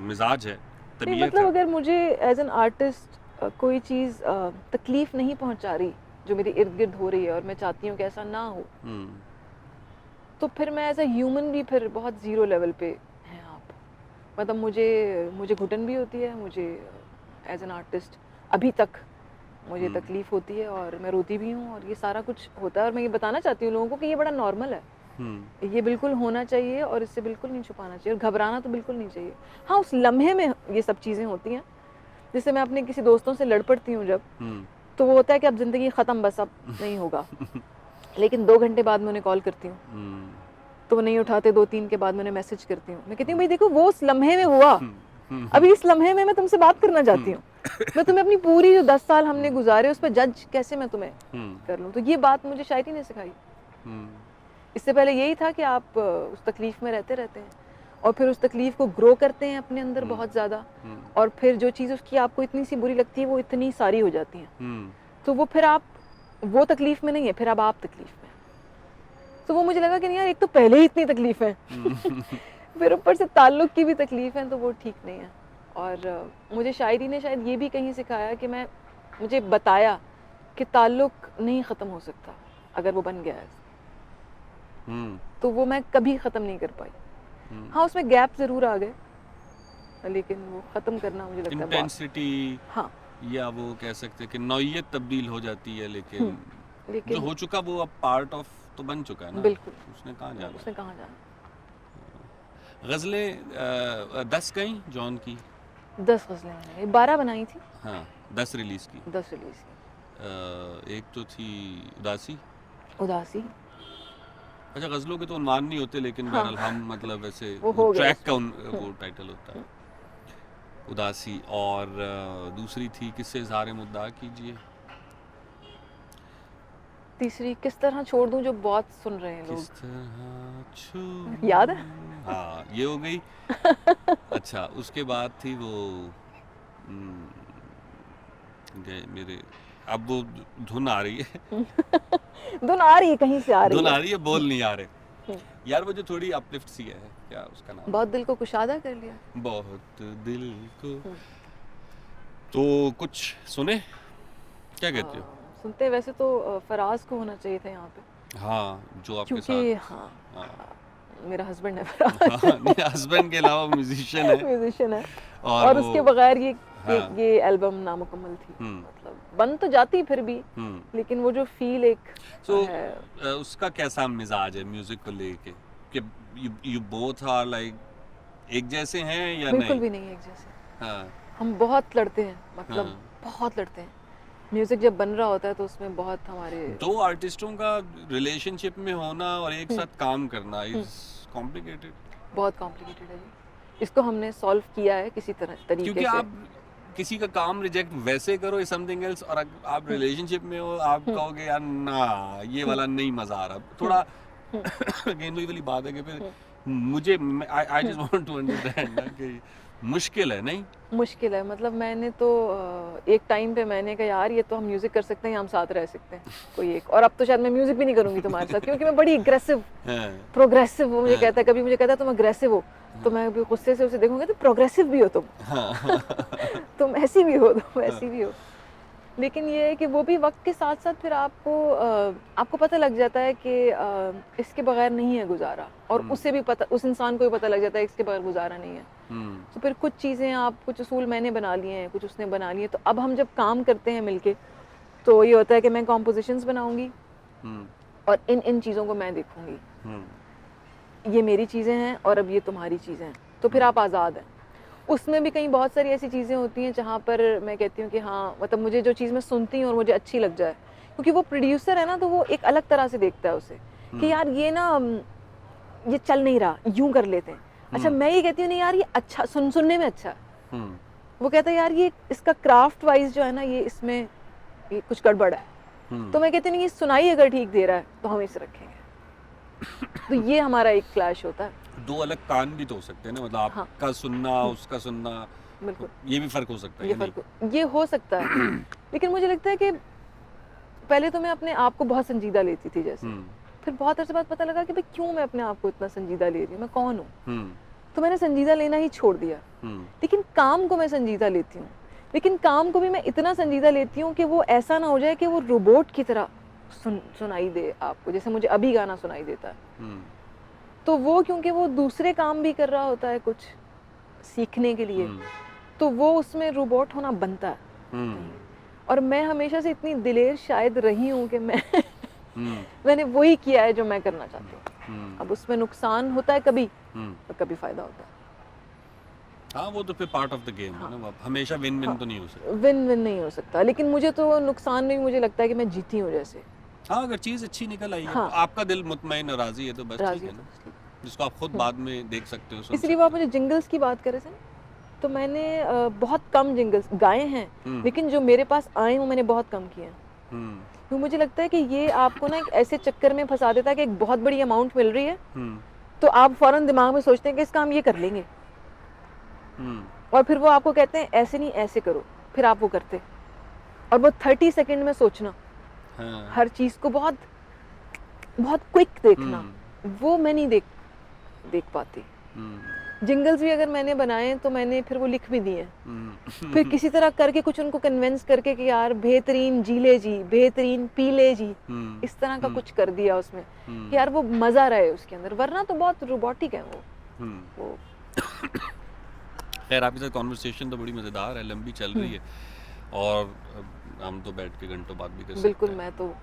मिजाज है, तबीयत मतलब है। अगर मुझे एज एन आर्टिस्ट कोई चीज़ तकलीफ नहीं पहुंचा रही जो मेरे इर्द गिर्द हो रही है, और मैं चाहती हूँ कि ऐसा ना हो, तो फिर मैं एज ए ह्यूमन भी फिर बहुत ज़ीरो लेवल पे हैं आप। मतलब मुझे घुटन भी होती है, मुझे एज एन आर्टिस्ट अभी तक मुझे तकलीफ़ होती है, और मैं रोती भी हूँ, और ये सारा कुछ होता है, और मैं ये बताना चाहती हूँ लोगों को कि ये बड़ा नॉर्मल है, ये बिल्कुल होना चाहिए, और इससे बिल्कुल नहीं छुपाना चाहिए, और घबराना तो बिल्कुल नहीं चाहिए। हाँ, उस लम्हे में ये सब चीज़ें होती हैं, जैसे मैं अपने किसी दोस्तों से लड़ पड़ती हूँ जब, तो वो होता है कि अब ज़िंदगी ख़त्म, बस अब नहीं होगा, लेकिन 2 घंटे बाद मैं उन्हें कॉल करती हूँ, तो वो नहीं उठाते, 2-3 के बाद मैं उन्हें मैसेज करती हूँ, मैं कहती हूँ भाई देखो वो उस लम्हे में हुआ, अभी इस लम्हे में मैं तुमसे बात करना चाहती हूँ, मैं तुम्हें अपनी पूरी जो 10 साल हमने गुजारे उस पर जज कैसे मैं तुम्हें कर लूँ। तो ये बात मुझे शायरी ने सिखाई। इससे पहले यही था कि आप उस तकलीफ में रहते हैं, और फिर उस तकलीफ को ग्रो करते हैं अपने अंदर बहुत ज़्यादा, और फिर जो चीज़ उसकी आपको इतनी सी बुरी लगती है वो इतनी सारी हो जाती हैं, तो वो फिर आप वो तकलीफ में नहीं है, फिर अब आप तकलीफ में। तो वो मुझे लगा कि नहीं यार, एक तो पहले ही इतनी तकलीफ है फिर ऊपर से ताल्लुक़ की भी तकलीफ है, तो वो ठीक नहीं है। और मुझे शायरी ने शायद ये भी कहीं सिखाया कि मुझे बताया कि ताल्लुक़ नहीं ख़त्म हो सकता अगर वो बन गया है, तो वो मैं कभी ख़त्म नहीं कर पाई। हाँ, उसमें गैप ज़रूर आ गए, लेकिन वो ख़त्म करना मुझे लगता है इंटेंसिटी, हाँ, या वो कह सकते हैं कि नौइयत तब्दील हो जाती है, लेकिन जो हो चुका वो अब पार्ट ऑफ तो बन चुका है ना, बिल्कुल, उसने कहाँ जाना। गज़लें 10 गई जॉन की, 10 गज़लें मैंने 12 बनाई थी। हाँ, 10 रिलीज़ की। 10 रिलीज़ की। एक तो थी उदासी। अच्छा, गज़लों के तो उन्वान नहीं होते, लेकिन बहरहाल हम मतलब वैसे ट्रैक का वो टाइटल होता है, उदासी। और दूसरी थी किससे इज़हार मुद्दा कीजिए। तीसरी किस तरह छोड़ दूं, जो बहुत सुन रहे हैं लोग। किस तरह याद है? हाँ, ये हो गई। अच्छा, उसके बाद थी वो मेरे, अब वो धुन आ रही है धुन आ रही है, कहीं से आ रही है, धुन आ रही है, बोल नहीं आ रहे यार, वो जो थोड़ी अपलिफ्ट सी है, क्या उसका नाम? बहुत दिल को कुशादा कर लिया। बहुत दिल को। तो कुछ सुने, क्या कहते हो? सुनते वैसे तो फराज को होना चाहिए था यहाँ पे। हाँ, जो आपके क्योंकि साथ। हाँ, मेरा हस्बैंड है फराज। हस्बैंड के अलावा म्यूजिशियन है। म्यूजिशियन है, और उसके बगैर ये एल्बम नामुकम्मल थी। मतलब बन तो जाती फिर भी, लेकिन वो जो फील एक है। उसका कैसा मिजाज है म्यूजिक को लेके, कि यू बोथ आर लाइक एक जैसे हैं या नहीं? बिल्कुल भी नहीं एक जैसे। हाँ, हम बहुत लड़ते हैं, मतलब बहुत लड़ते हैं। म्यूजिक जब बन रहा होता है तो उसमें बहुत हमारे, दो आर्टिस्टों का रिलेशनशिप में होना और एक साथ काम करना इज कॉम्प्लिकेटेड, बहुत कॉम्प्लिकेटेड है जी। इसको हमने सॉल्व किया है किसी तरीके क्योंकि से। आप किसी का काम रिजेक्ट वैसे करो इज समथिंग एल्स, और आप रिलेशनशिप में हो, आप कहोगे यार ना ये वाला नहीं मजा आ रहा, थोड़ा गेंदुई वाली बात है कि फिर मुझे I just want to understand कि मुश्किल है नहीं? मुश्किल है, मतलब मैंने तो एक टाइम पे मैंने कहा यार ये तो हम म्यूजिक कर सकते हैं, हम साथ रह सकते हैं कोई एक, और अब तो शायद मैं म्यूजिक भी नहीं करूंगी तुम्हारे साथ, क्योंकि मैं बड़ी एग्रेसिव प्रोग्रेसिव, वो मुझे कहता है, कभी मुझे कहता है तुम एग्रेसिव हो, तो मैं भी गुस्से से उसे देखूंगी तो प्रोग्रेसिव भी हो तुम ऐसी भी हो, तुम ऐसी भी हो। लेकिन ये है कि वो भी वक्त के साथ साथ फिर आपको पता लग जाता है कि इसके बगैर नहीं है गुजारा, और उसे भी पता, उस इंसान को भी पता लग जाता है इसके बगैर गुजारा नहीं है। तो फिर कुछ चीज़ें कुछ उसूल मैंने बना लिए हैं, कुछ उसने बना लिए, तो अब हम जब काम करते हैं मिलके, तो ये होता है कि मैं कॉम्पोजिशंस बनाऊंगी और इन चीज़ों को मैं देखूंगी, ये मेरी चीज़ें हैं और अब ये तुम्हारी चीज़ें हैं, तो फिर आप आज़ाद हैं। उसमें भी कहीं बहुत सारी ऐसी चीज़ें होती हैं जहाँ पर मैं कहती हूँ कि हाँ, मतलब मुझे जो चीज़ मैं सुनती हूँ और मुझे अच्छी लग जाए, क्योंकि वो प्रोड्यूसर है ना, तो वो एक अलग तरह से देखता है उसे कि यार ये ना ये चल नहीं रहा, यूँ कर लेते हैं। अच्छा, मैं ये कहती हूँ नहीं यार ये अच्छा सुनने में अच्छा है। वो कहता है यार ये इसका क्राफ्ट वाइज जो है ना, ये इसमें ये कुछ गड़बड़ है। तो मैं कहती नहीं, ये सुनाई अगर ठीक दे रहा है तो हम इसे रखेंगे। तो ये हमारा एक क्लैश होता है। दो अलग कान भी तो हो सकते हैं ना, मतलब आपका सुनना, उसका सुनना, बिल्कुल ये भी फर्क हो सकता है। ये हो सकता है। लेकिन मुझे लगता है कि पहले तो मैं अपने आप को बहुत संजीदा लेती थी जैसे, फिर बहुत अरसे बाद पता लगा कि भाई क्यों मैं अपने आप को इतना संजीदा ले रही हूँ, मैं कौन हूँ। तो मैंने संजीदा लेना ही छोड़ दिया। लेकिन काम को मैं संजीदा लेती हूँ, लेकिन काम को भी मैं इतना संजीदा लेती हूँ कि वो ऐसा ना हो जाए कि वो रोबोट की तरह सुनाई दे आपको, जैसे मुझे अभी गाना सुनाई देता है। तो वो क्योंकि वो दूसरे काम भी कर रहा होता है कुछ सीखने के लिए, तो वो उसमें रोबोट होना बनता है। और मैं हमेशा से इतनी दिलेर शायद रही हूँ कि मैंने वही किया है जो मैं करना चाहती हूँ। अब उसमें नुकसान होता है कभी, और कभी फायदा होता है। हाँ, वो तो फिर पार्ट ऑफ द गेम है ना, हमेशा विन विन तो नहीं हो सकता। विन विन नहीं हो सकता, लेकिन मुझे तो नुकसान में मुझे लगता है कि मैं जीती हूँ जैसे। हाँ, अगर चीज़ अच्छी निकल आई है तो आपका दिल मुतमईन और राजी है तो बस ठीक है ना, जिसको आप खुद बाद में देख सकते हो, सुन इसलिए वो आप मुझे जिंगल्स की बात कर रहे थे ना, तो मैंने बहुत कम जिंगल्स गाए हैं, लेकिन जो मेरे पास आए वो मैंने बहुत कम किए हैं। तो मुझे लगता है कि ये आपको ना एक ऐसे चक्कर में फंसा देता है कि एक बहुत बड़ी अमाउंट मिल रही है, तो आप फौरन दिमाग में सोचते हैं कि इसका हम ये कर लेंगे, और फिर वो आपको कहते हैं ऐसे नहीं ऐसे करो, फिर आप वो करते, और वो 30 सेकंड में सोचना, हर चीज को बहुत बहुत क्विक देखना, वो मैं नहीं देख पाती। जिंगल्स भी अगर मैंने बनाए तो मैंने फिर वो लिख भी दिए, फिर किसी तरह करके कुछ उनको कन्विंस करके कि यार बेहतरीन जीले जी, बेहतरीन पीले जी, इस तरह का कुछ कर दिया उसमें कि यार वो मजा रहे उसके अंदर, वरना तो बहुत रोबोटिक है वो। खैर, आपके साथ कॉन्वर्सेशन तो बड़ी मजेदार है, लंबी चल रही है, और हम तो बैठ के घंटों बात भी कर सकते हैं। बिल्कुल, मैं तो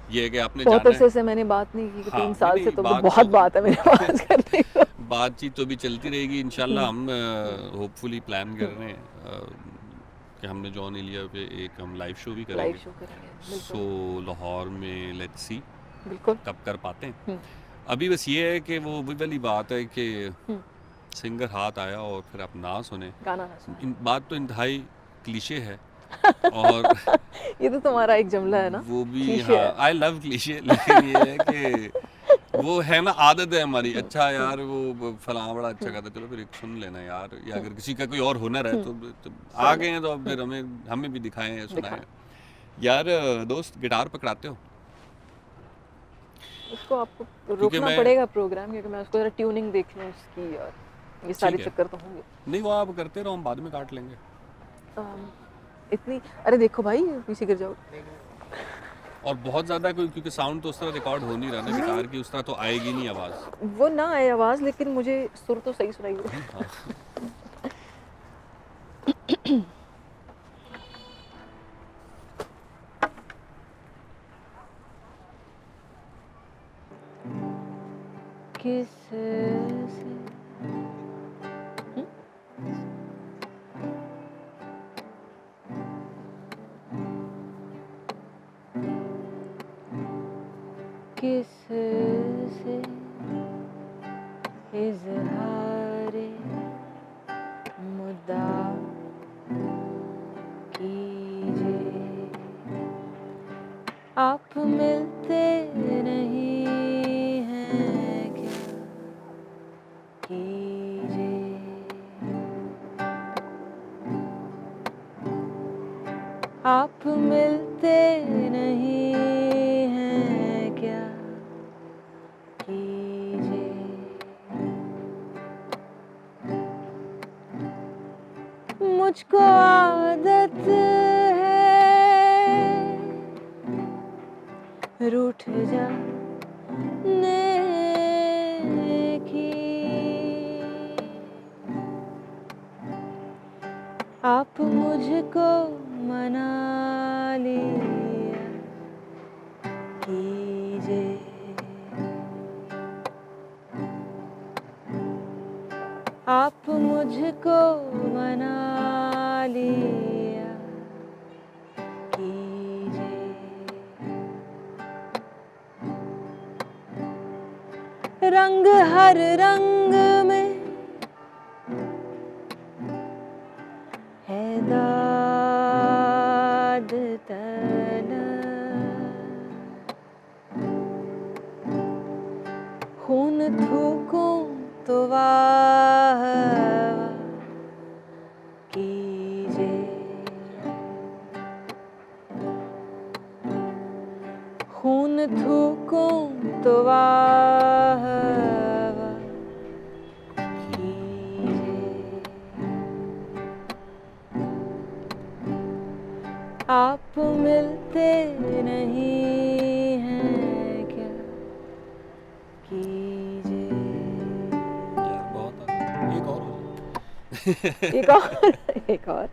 ये है कि आपने बहुत अरसे से मैंने बात नहीं की, 3 साल से, तो बहुत बात है मेरे पास करने को। बातचीत तो भी चलती रहेगी इंशाल्लाह। हम होपफुली प्लान कर रहे हैं कि हमने जॉन एलिया पे एक हम लाइव शो भी करेंगे। सो लाहौर में लेट्स सी कब कर पाते हैं। अभी बस ये है कि वो वाली बात है कि सिंगर हाथ आया और फिर आप ना सुने, गाना ना सुने। बात तो इंतहाई क्लीशे है और ये तो तुम्हारा एक जुमला है ना, वो भी। हाँ, आई लव क्लीशे, लेकिन ये है कि वो है ना, आदत है हमारी। अच्छा यार वो फलां बड़ा अच्छा गाता, चलो फिर एक सुन लेना यार, या अगर किसी का कोई और हुनर है तो आ गए हैं तो अब फिर हमें भी दिखाएं या सुनाएं। यार दोस्त, गिटार पकड़ाते हो? उसको आपको रोकना पड़ेगा प्रोग्राम, क्योंकि मैं उसको जरा ट्यूनिंग देख लूं उसकी, और ये सारे चक्कर तो होंगे। नहीं, वो आप करते रहो, हम बाद में काट लेंगे। इतनी, अरे देखो भाई पीछे गिर जाओ। और बहुत ज़्यादा कोई, क्योंकि साउंड तो उस तरह रिकॉर्ड हो नहीं रहा ना गिटार की, उस तरह तो आएगी नहीं आवाज़। वो ना आए आवाज़, लेकिन मुझे सुर तो सही सुनाई दे। किससे इज़हारे मुद्दा कीजिए, आप मिलते नहीं हैं क्या कीजिए, आप मिलते नहीं हैं क्या कीजिए, मुझको आदत है रूठ जाने की, आप मुझको मना लिया कीजिए, आप मुझको मना लिया कीजिए, रंग हर रंग में है दाद तलब, खून थूकूं तो वाह कीजिए, खून थूकूं तो वाह कीजिए, आप मिलते नहीं हैं क्या कीजिए। यार बहुत एक और हो जाए। एक और एक और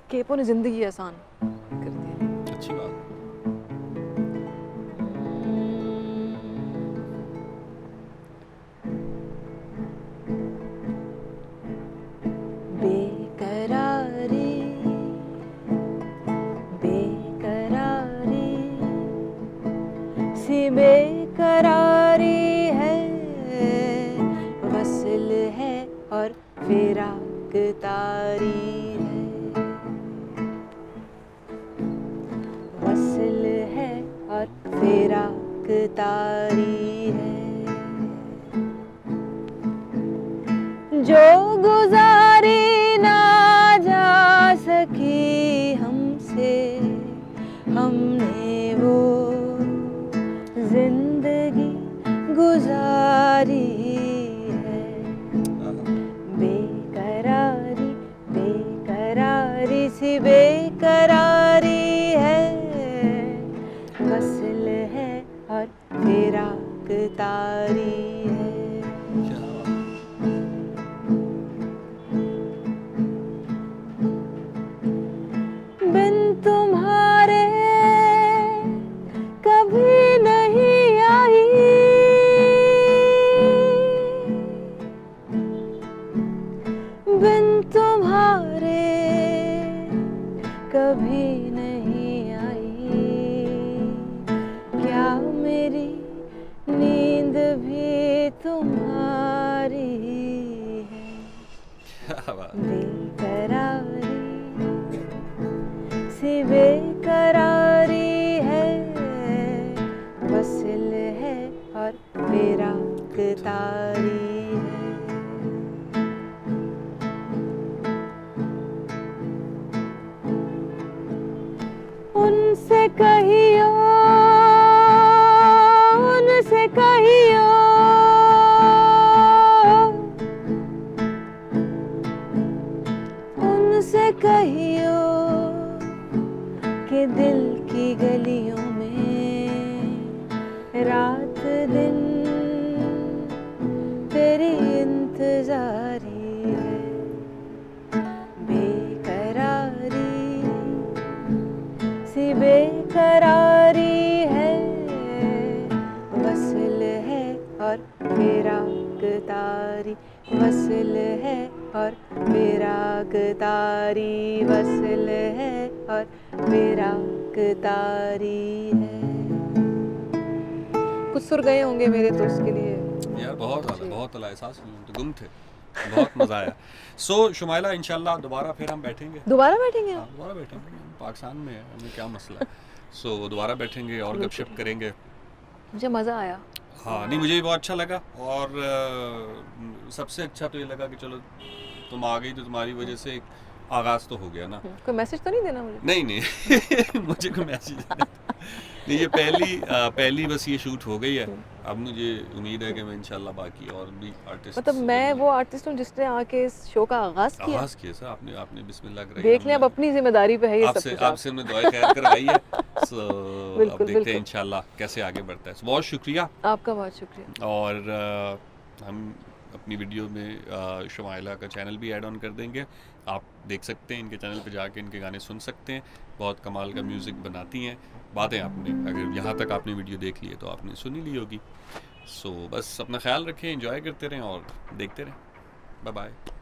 केपो ने जिंदगी आसान कर दी। अच्छी बात। बेकरारी बेकरारी सी बेकरारी है, वसल है और फिराक तारी है, वसल है और फिराक तारी है, जो गुजारी ना जा सकी हमसे, हमने वो जिंदगी गुजारी है। बेकरारी बेकरारी सी बेकरारी है, वसल है और फिराक तारी है। बिन तुम्हारे कभी नहीं आई, बिन तुम्हारे कभी नहीं आई, क्या मेरी नींद भी तुम्हारी है। बेकरारी सी बेकरारी है, वसल है और फिराक तारी है। उनसे कहियो, उनसे कहियो, उनसे कहियो कि दिल की गलियों में रात दिन तेरी इंतजारी है। बेकरारी सी बेकरारी है, वसल है और फिराक तारी, वसल है और फिराक तारी, वसल है और फिराक तारी है। कुछ सुर गए होंगे मेरे तो उसके लिए यार बहुत आला एहसास हुआ, तो गुम थे, बहुत मज़ा आया। सो शुमाइला इंशाल्लाह दोबारा फिर हम बैठेंगे। दोबारा बैठेंगे हाँ दोबारा बैठेंगे, पाकिस्तान में है, हमें क्या मसला है। सो दोबारा बैठेंगे और गपशप करेंगे। मुझे मज़ा आया। हाँ नहीं मुझे भी बहुत अच्छा लगा, और सबसे अच्छा तो ये लगा कि चलो तुम आ गई तो तुम्हारी वजह से एक आगाज़ तो हो गया ना। कोई मैसेज तो नहीं देना मुझे? नहीं मुझे कोई मैसेज नहीं, ये पहली बस ये शूट हो गई है। अब मुझे उम्मीद है कि मैं इंशाल्लाह बाकी और भी आर्टिस्ट, मतलब मैं वो आर्टिस्ट हूँ जिसने आके इस शो का आगाज़ किया सर। आपने बिस्मिल्लाह कराई, देख लिया। अब अपनी जिम्मेदारी पे है ये सब कुछ। आपसे हमने दुआ खैर करवाई है। सो अब बिल्कुल, देखते हैं बिल्कुल। इंशाल्लाह कैसे आगे बढ़ता है। बहुत शुक्रिया। आपका बहुत शुक्रिया। और हम अपनी वीडियो में शुमाइला का चैनल भी ऐड ऑन कर देंगे, आप देख सकते हैं, इनके चैनल पे जाके इनके गाने सुन सकते हैं। बहुत कमाल का म्यूज़िक बनाती हैं। बातें आपने, अगर यहाँ तक आपने वीडियो देख ली है तो आपने सुन ही ली होगी। सो बस अपना ख्याल रखें, एंजॉय करते रहें और देखते रहें। Bye bye.